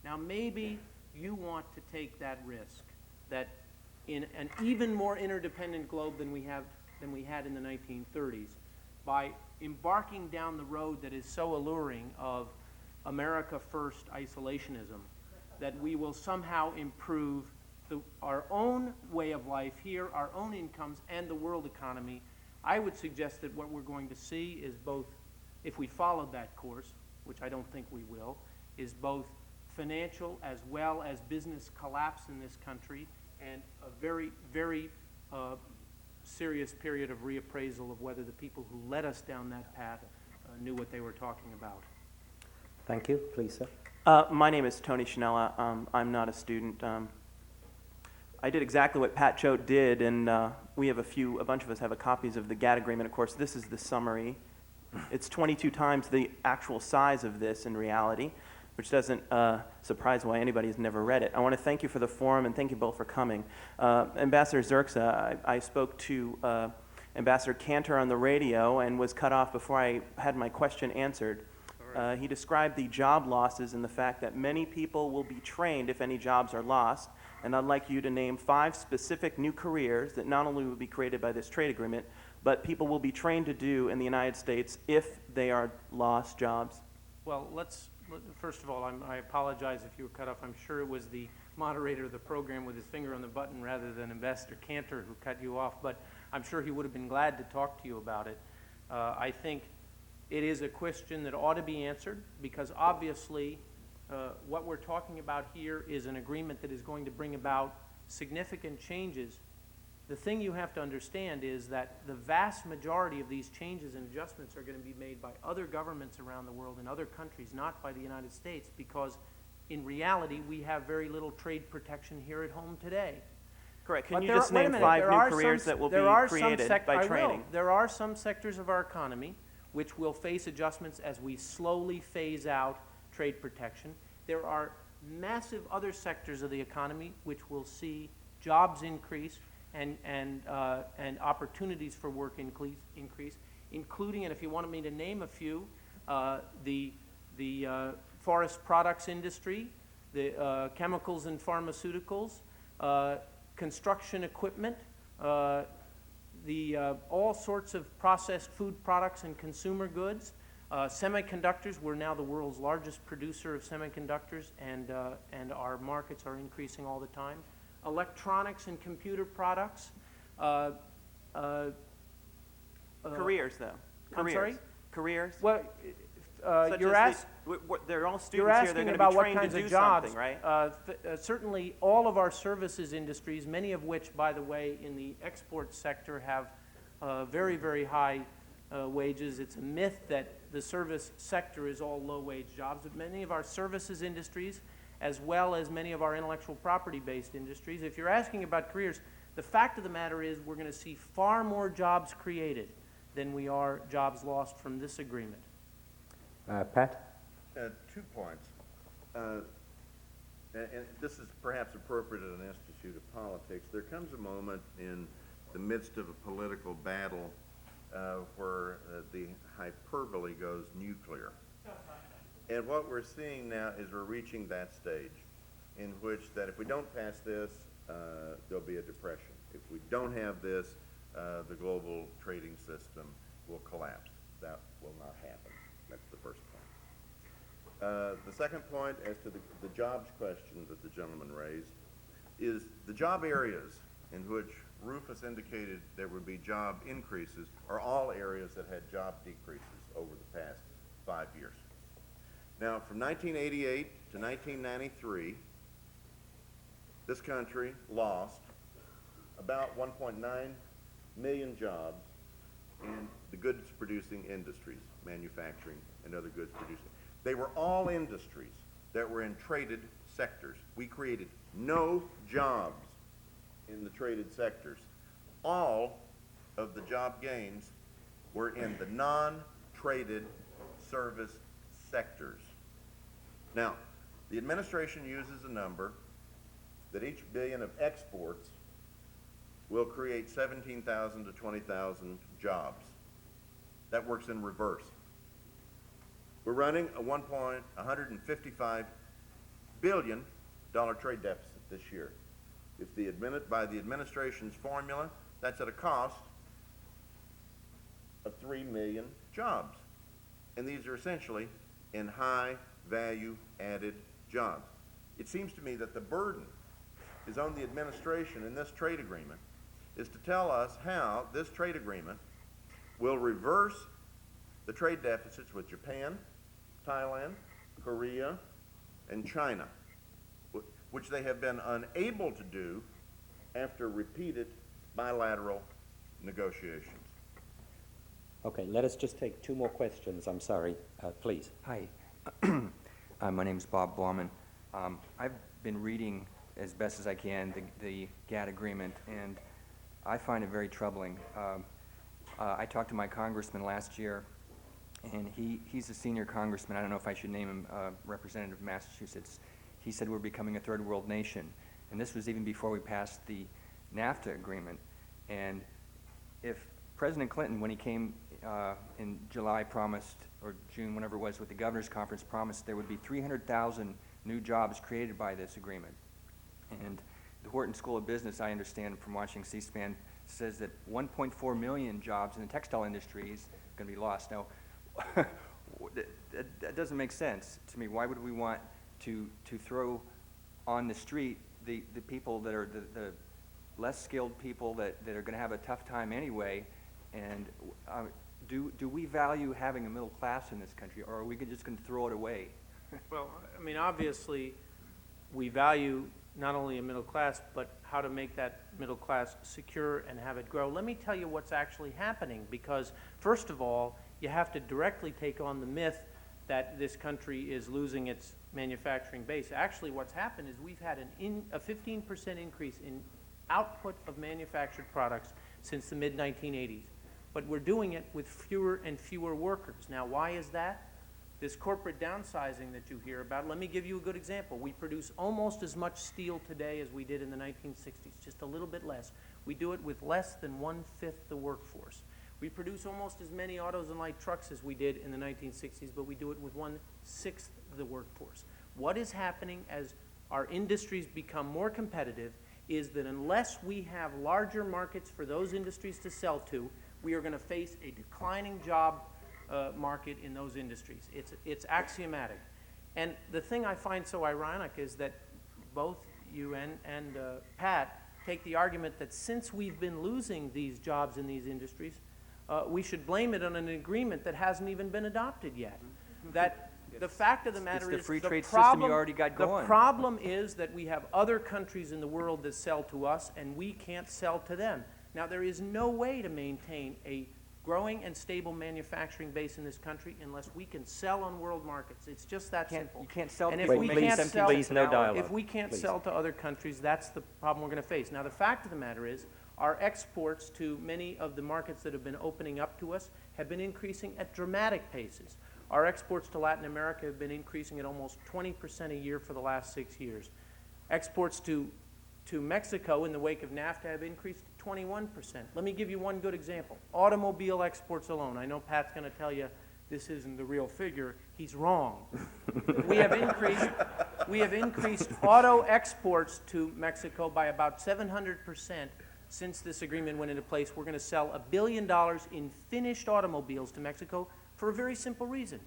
Now, maybe you want to take that risk that in an even more interdependent globe than we have than we had in the 1930s. By embarking down the road that is so alluring of America first isolationism, that we will somehow improve our own way of life here, our own incomes, and the world economy. I would suggest that what we're going to see is both, if we followed that course, which I don't think we will, is both financial as well as business collapse in this country, and a very, very serious period of reappraisal of whether the people who led us down that path knew what they were talking about. Thank you. Please, sir. My name is Tony Chanella. I'm not a student. I did exactly what Pat Choate did, and we have a bunch of us have copies of the GATT agreement. Of course, this is the summary. It's 22 times the actual size of this in reality, which doesn't surprise why anybody has never read it. I want to thank you for the forum, and thank you both for coming. Ambassador Zerxa, I spoke to Ambassador Cantor on the radio and was cut off before I had my question answered. He described the job losses and the fact that many people will be trained if any jobs are lost, and I'd like you to name 5 specific new careers that not only will be created by this trade agreement, but people will be trained to do in the United States if they are lost jobs. Well, first of all, I apologize if you were cut off. I'm sure it was the moderator of the program with his finger on the button rather than Ambassador Cantor who cut you off, but I'm sure he would have been glad to talk to you about it. I think it is a question that ought to be answered, because obviously what we're talking about here is an agreement that is going to bring about significant changes. The thing you have to understand is that the vast majority of these changes and adjustments are going to be made by other governments around the world in other countries, not by the United States, because in reality we have very little trade protection here at home today. Correct. Can you just name 5 new careers that will be created by training? There are some sectors of our economy which will face adjustments as we slowly phase out trade protection. There are massive other sectors of the economy which will see jobs increase and opportunities for work increase, including, and if you wanted me to name a few, the forest products industry, the chemicals and pharmaceuticals, construction equipment, all sorts of processed food products and consumer goods, semiconductors. We're now the world's largest producer of semiconductors, and our markets are increasing all the time. Electronics and computer products. Careers, though. I'm sorry? Careers. Well, They're all students you're here. They're asking going to about be what trained to kinds do of jobs. something, right? Certainly, all of our services industries, many of which, by the way, in the export sector have very, very high wages. It's a myth that the service sector is all low-wage jobs, but many of our services industries, as well as many of our intellectual property-based industries, if you're asking about careers, the fact of the matter is we're going to see far more jobs created than we are jobs lost from this agreement. Pat? 2 points. And this is perhaps appropriate at an institute of politics. There comes a moment in the midst of a political battle where the hyperbole goes nuclear. And what we're seeing now is we're reaching that stage in which that if we don't pass this, there'll be a depression. If we don't have this, the global trading system will collapse. That will not happen. That's the first point. The second point, as to the jobs question that the gentleman raised, is the job areas in which Rufus indicated there would be job increases are all areas that had job decreases over the past 5 years. Now, from 1988 to 1993, this country lost about 1.9 million jobs in the goods-producing industries, manufacturing and other goods-producing. They were all industries that were in traded sectors. We created no jobs in the traded sectors. All of the job gains were in the non-traded service sectors. Now, the administration uses a number that each billion of exports will create 17,000 to 20,000 jobs. That works in reverse. We're running a $155 billion trade deficit this year. If by the administration's formula, that's at a cost of 3 million jobs. And these are essentially in high value added jobs. It seems to me that the burden is on the administration in this trade agreement is to tell us how this trade agreement will reverse the trade deficits with Japan, Thailand, Korea, and China, which they have been unable to do after repeated bilateral negotiations. Okay, let us just take 2 more questions. I'm sorry. Please. Hi, my name is Bob Blauman. I've been reading as best as I can the GATT agreement, and I find it very troubling. I talked to my congressman last year, and he's a senior congressman. I don't know if I should name him representative of Massachusetts. He said we're becoming a third world nation, and this was even before we passed the NAFTA agreement. And if President Clinton, when he came in July, promised, or June, whenever it was, with the governor's conference, promised there would be 300,000 new jobs created by this agreement. And the Wharton School of Business, I understand from watching C-SPAN, says that 1.4 million jobs in the textile industry is going to be lost. Now, that doesn't make sense to me. Why would we want to throw on the street the people that are the less skilled people that are going to have a tough time anyway? And do we value having a middle class in this country, or are we just going to throw it away? Well, I mean, obviously, we value not only a middle class, but how to make that middle class secure and have it grow. Let me tell you what's actually happening, because first of all, you have to directly take on the myth that this country is losing its manufacturing base. Actually, what's happened is we've had a 15% increase in output of manufactured products since the mid-1980s. But we're doing it with fewer and fewer workers. Now, why is that? This corporate downsizing that you hear about, let me give you a good example. We produce almost as much steel today as we did in the 1960s, just a little bit less. We do it with less than 1/5 the workforce. We produce almost as many autos and light trucks as we did in the 1960s, but we do it with 1/6 the workforce. What is happening as our industries become more competitive is that unless we have larger markets for those industries to sell to, we are going to face a declining job market in those industries. It's axiomatic. And the thing I find so ironic is that both you and Pat take the argument that since we've been losing these jobs in these industries, we should blame it on an agreement that hasn't even been adopted yet. That the fact of the matter is the free trade system you already got going. The problem is that we have other countries in the world that sell to us, and we can't sell to them. Now, there is no way to maintain a growing and stable manufacturing base in this country unless we can sell on world markets. It's just that simple. You can't sell And to if people we making can't $17 sell, please, no dialogue. if we can't Please. sell to other countries, that's the problem we're going to face. Now, the fact of the matter is, our exports to many of the markets that have been opening up to us have been increasing at dramatic paces. Our exports to Latin America have been increasing at almost 20% a year for the last 6 years. Exports to Mexico in the wake of NAFTA have increased 21%. Let me give you one good example. Automobile exports alone. I know Pat's going to tell you this isn't the real figure. He's wrong. we have increased auto exports to Mexico by about 700% since this agreement went into place. We're going to sell $1 billion in finished automobiles to Mexico for a very simple reason.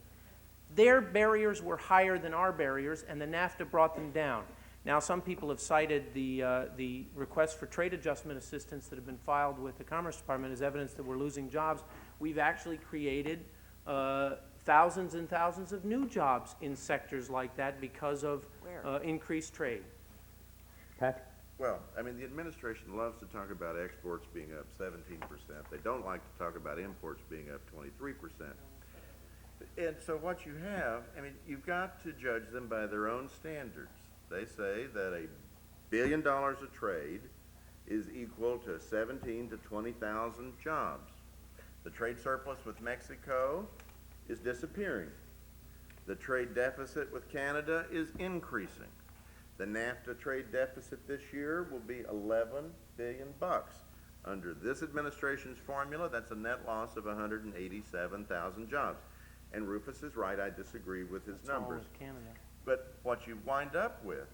Their barriers were higher than our barriers, and the NAFTA brought them down. Now, some people have cited the requests for trade adjustment assistance that have been filed with the Commerce Department as evidence that we're losing jobs. We've actually created thousands and thousands of new jobs in sectors like that because of increased trade. Pat? Well, I mean, the administration loves to talk about exports being up 17%. They don't like to talk about imports being up 23%. And so what you have, I mean, you've got to judge them by their own standards. They say that $1 billion of trade is equal to 17 to 20,000 jobs. The trade surplus with Mexico is disappearing. The trade deficit with Canada is increasing. The NAFTA trade deficit this year will be $11 billion. Under this administration's formula, that's a net loss of 187,000 jobs. And Rufus is right, I disagree with his numbers. Canada. But what you wind up with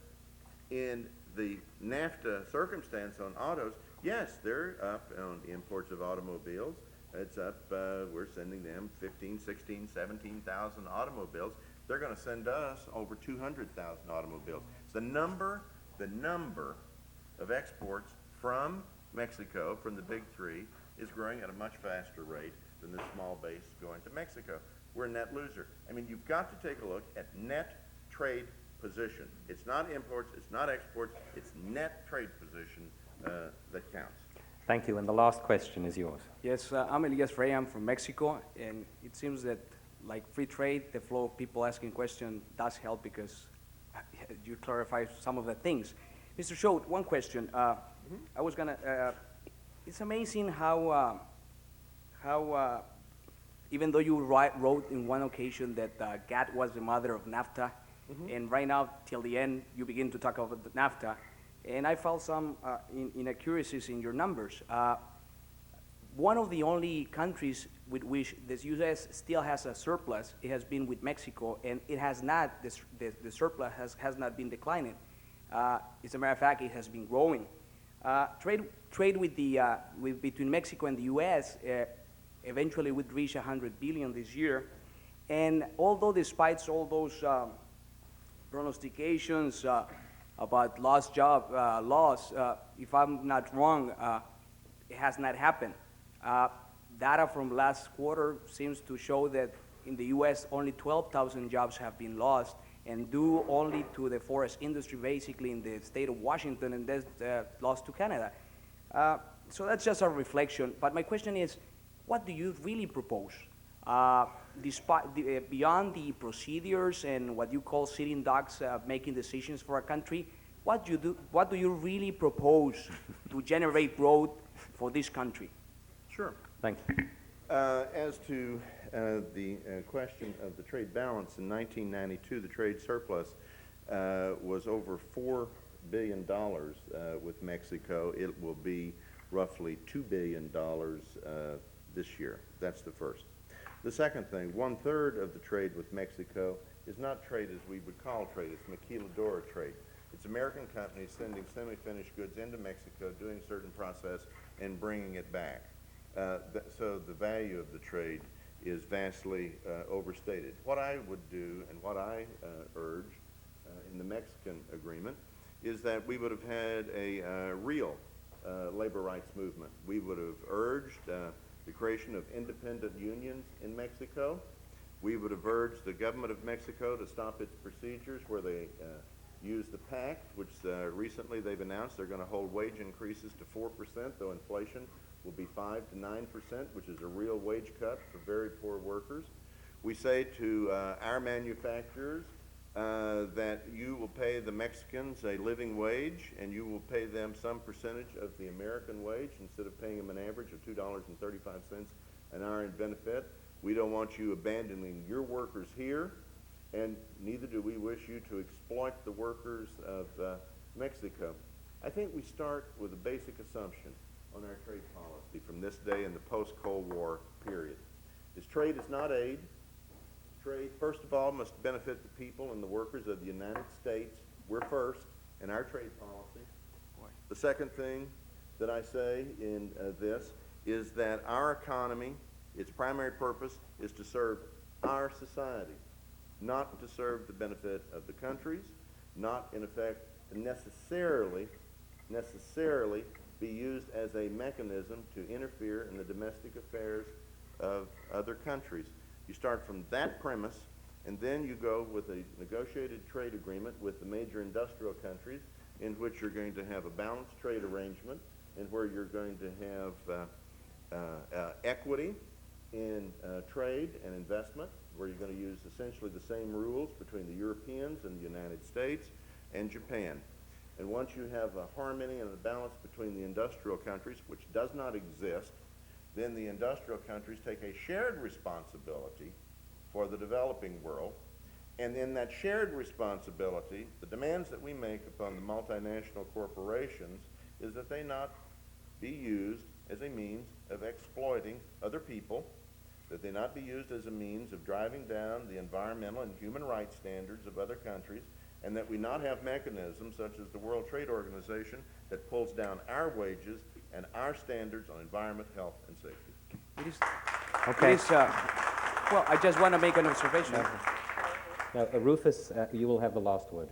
in the NAFTA circumstance on autos, yes, they're up on imports of automobiles. it's up, we're sending them 15, 16, 17,000 automobiles. They're going to send us over 200,000 automobiles. The number of exports from Mexico, from the big three, is growing at a much faster rate than the small base going to Mexico. We're a net loser. I mean, you've got to take a look at net trade position. It's not imports, it's not exports, it's net trade position that counts. Thank you. And the last question is yours. Yes, I'm Elias Rey. I'm from Mexico, and it seems that, like free trade, the flow of people asking questions does help because you clarify some of the things. Mr. Schultz, one question. I was gonna. It's amazing how even though you wrote in one occasion that GATT was the mother of NAFTA, and right now till the end you begin to talk about the NAFTA. And I found some inaccuracies in your numbers. One of the only countries with which the U.S. still has a surplus, it has been with Mexico, and it has not, the surplus has not been declining. As a matter of fact, it has been growing. Trade with between Mexico and the U.S. Eventually would reach $100 billion this year. And although despite all those prognostications, about lost job loss, if I'm not wrong, it has not happened. Data from last quarter seems to show that in the U.S. only 12,000 jobs have been lost, and due only to the forest industry basically in the state of Washington, and that's lost to Canada. So that's just a reflection. But my question is, what do you really propose? Beyond the procedures and what you call sitting ducks making decisions for a country, what do you really propose to generate growth for this country? Sure. Thank you. As to the question of the trade balance, in 1992, the trade surplus was over $4 billion with Mexico. It will be roughly $2 billion this year. That's the first. The second thing, 1/3 of the trade with Mexico is not trade as we would call trade. It's maquiladora trade. It's American companies sending semi-finished goods into Mexico, doing a certain process, and bringing it back. So the value of the trade is vastly overstated. What I would do and what I urge in the Mexican agreement is that we would have had a real labor rights movement. We would have urged the creation of independent unions in Mexico. We would have urged the government of Mexico to stop its procedures where they use the pact, which recently they've announced they're going to hold wage increases to 4%, though inflation will be 5 to 9%, which is a real wage cut for very poor workers. We say to our manufacturers that you will pay the Mexicans a living wage, and you will pay them some percentage of the American wage instead of paying them an average of $2.35 an hour in benefit. We don't want you abandoning your workers here, and neither do we wish you to exploit the workers of Mexico. I think we start with a basic assumption on our trade policy from this day in the post-Cold War period. Trade is not aid. Trade, first of all, must benefit the people and the workers of the United States. We're first in our trade policy. The second thing that I say in this is that our economy, its primary purpose is to serve our society, not to serve the benefit of the countries, not in effect necessarily be used as a mechanism to interfere in the domestic affairs of other countries. You start from that premise, and then you go with a negotiated trade agreement with the major industrial countries in which you're going to have a balanced trade arrangement and where you're going to have equity in trade and investment, where you're going to use essentially the same rules between the Europeans and the United States and Japan. And once you have a harmony and a balance between the industrial countries, which does not exist, then the industrial countries take a shared responsibility for the developing world. And in that shared responsibility, the demands that we make upon the multinational corporations is that they not be used as a means of exploiting other people, that they not be used as a means of driving down the environmental and human rights standards of other countries, and that we not have mechanisms such as the World Trade Organization that pulls down our wages and our standards on environment, health, and safety. It is, Okay. it is, well, I just want to make an observation. Now, Rufus, you will have the last word.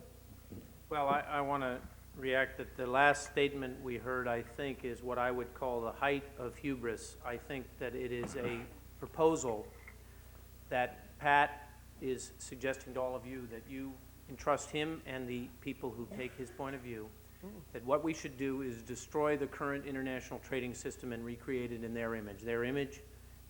Well, I want to react that the last statement we heard, I think, is what I would call the height of hubris. I think that it is a proposal that Pat is suggesting to all of you that you entrust him and the people who take his point of view, that what we should do is destroy the current international trading system and recreate it in their image. Their image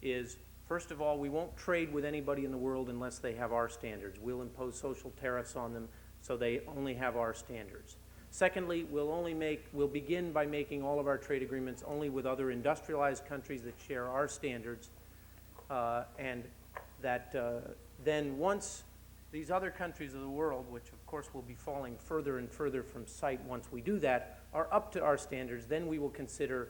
is, first of all, we won't trade with anybody in the world unless they have our standards. We'll impose social tariffs on them so they only have our standards. Secondly, we'll begin by making all of our trade agreements only with other industrialized countries that share our standards, and that then once these other countries of the world, which of course will be falling further and further from sight once we do that, are up to our standards, then we will consider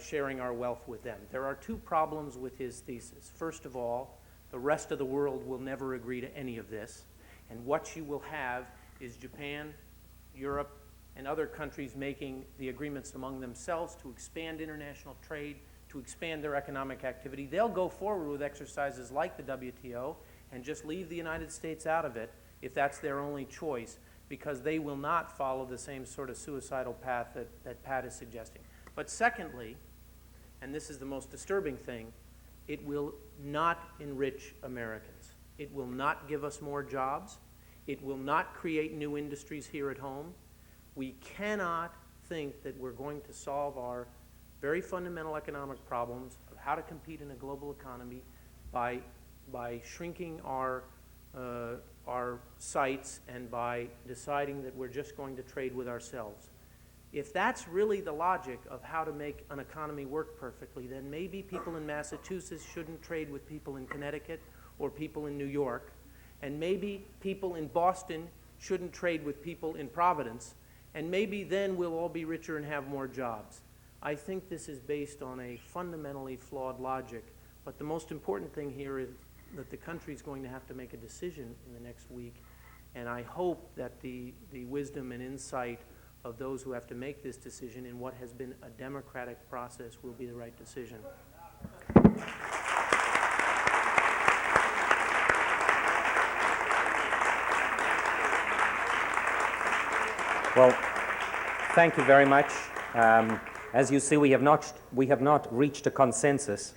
sharing our wealth with them. There are two problems with his thesis. First of all, the rest of the world will never agree to any of this, and what you will have is Japan, Europe, and other countries making the agreements among themselves to expand international trade, to expand their economic activity. They'll go forward with exercises like the WTO and just leave the United States out of it if that's their only choice, because they will not follow the same sort of suicidal path that Pat is suggesting. But secondly, and this is the most disturbing thing, it will not enrich Americans. It will not give us more jobs. It will not create new industries here at home. We cannot think that we're going to solve our very fundamental economic problems of how to compete in a global economy by shrinking our sites and by deciding that we're just going to trade with ourselves. If that's really the logic of how to make an economy work perfectly, then maybe people in Massachusetts shouldn't trade with people in Connecticut or people in New York, and maybe people in Boston shouldn't trade with people in Providence, and maybe then we'll all be richer and have more jobs. I think this is based on a fundamentally flawed logic, but the most important thing here is that the country is going to have to make a decision in the next week, and I hope that the wisdom and insight of those who have to make this decision in what has been a democratic process will be the right decision. Well, thank you very much. As you see, we have not reached a consensus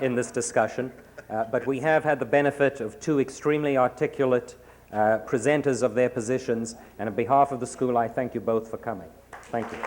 in this discussion, but we have had the benefit of two extremely articulate presenters of their positions, and on behalf of the school, I thank you both for coming. Thank you.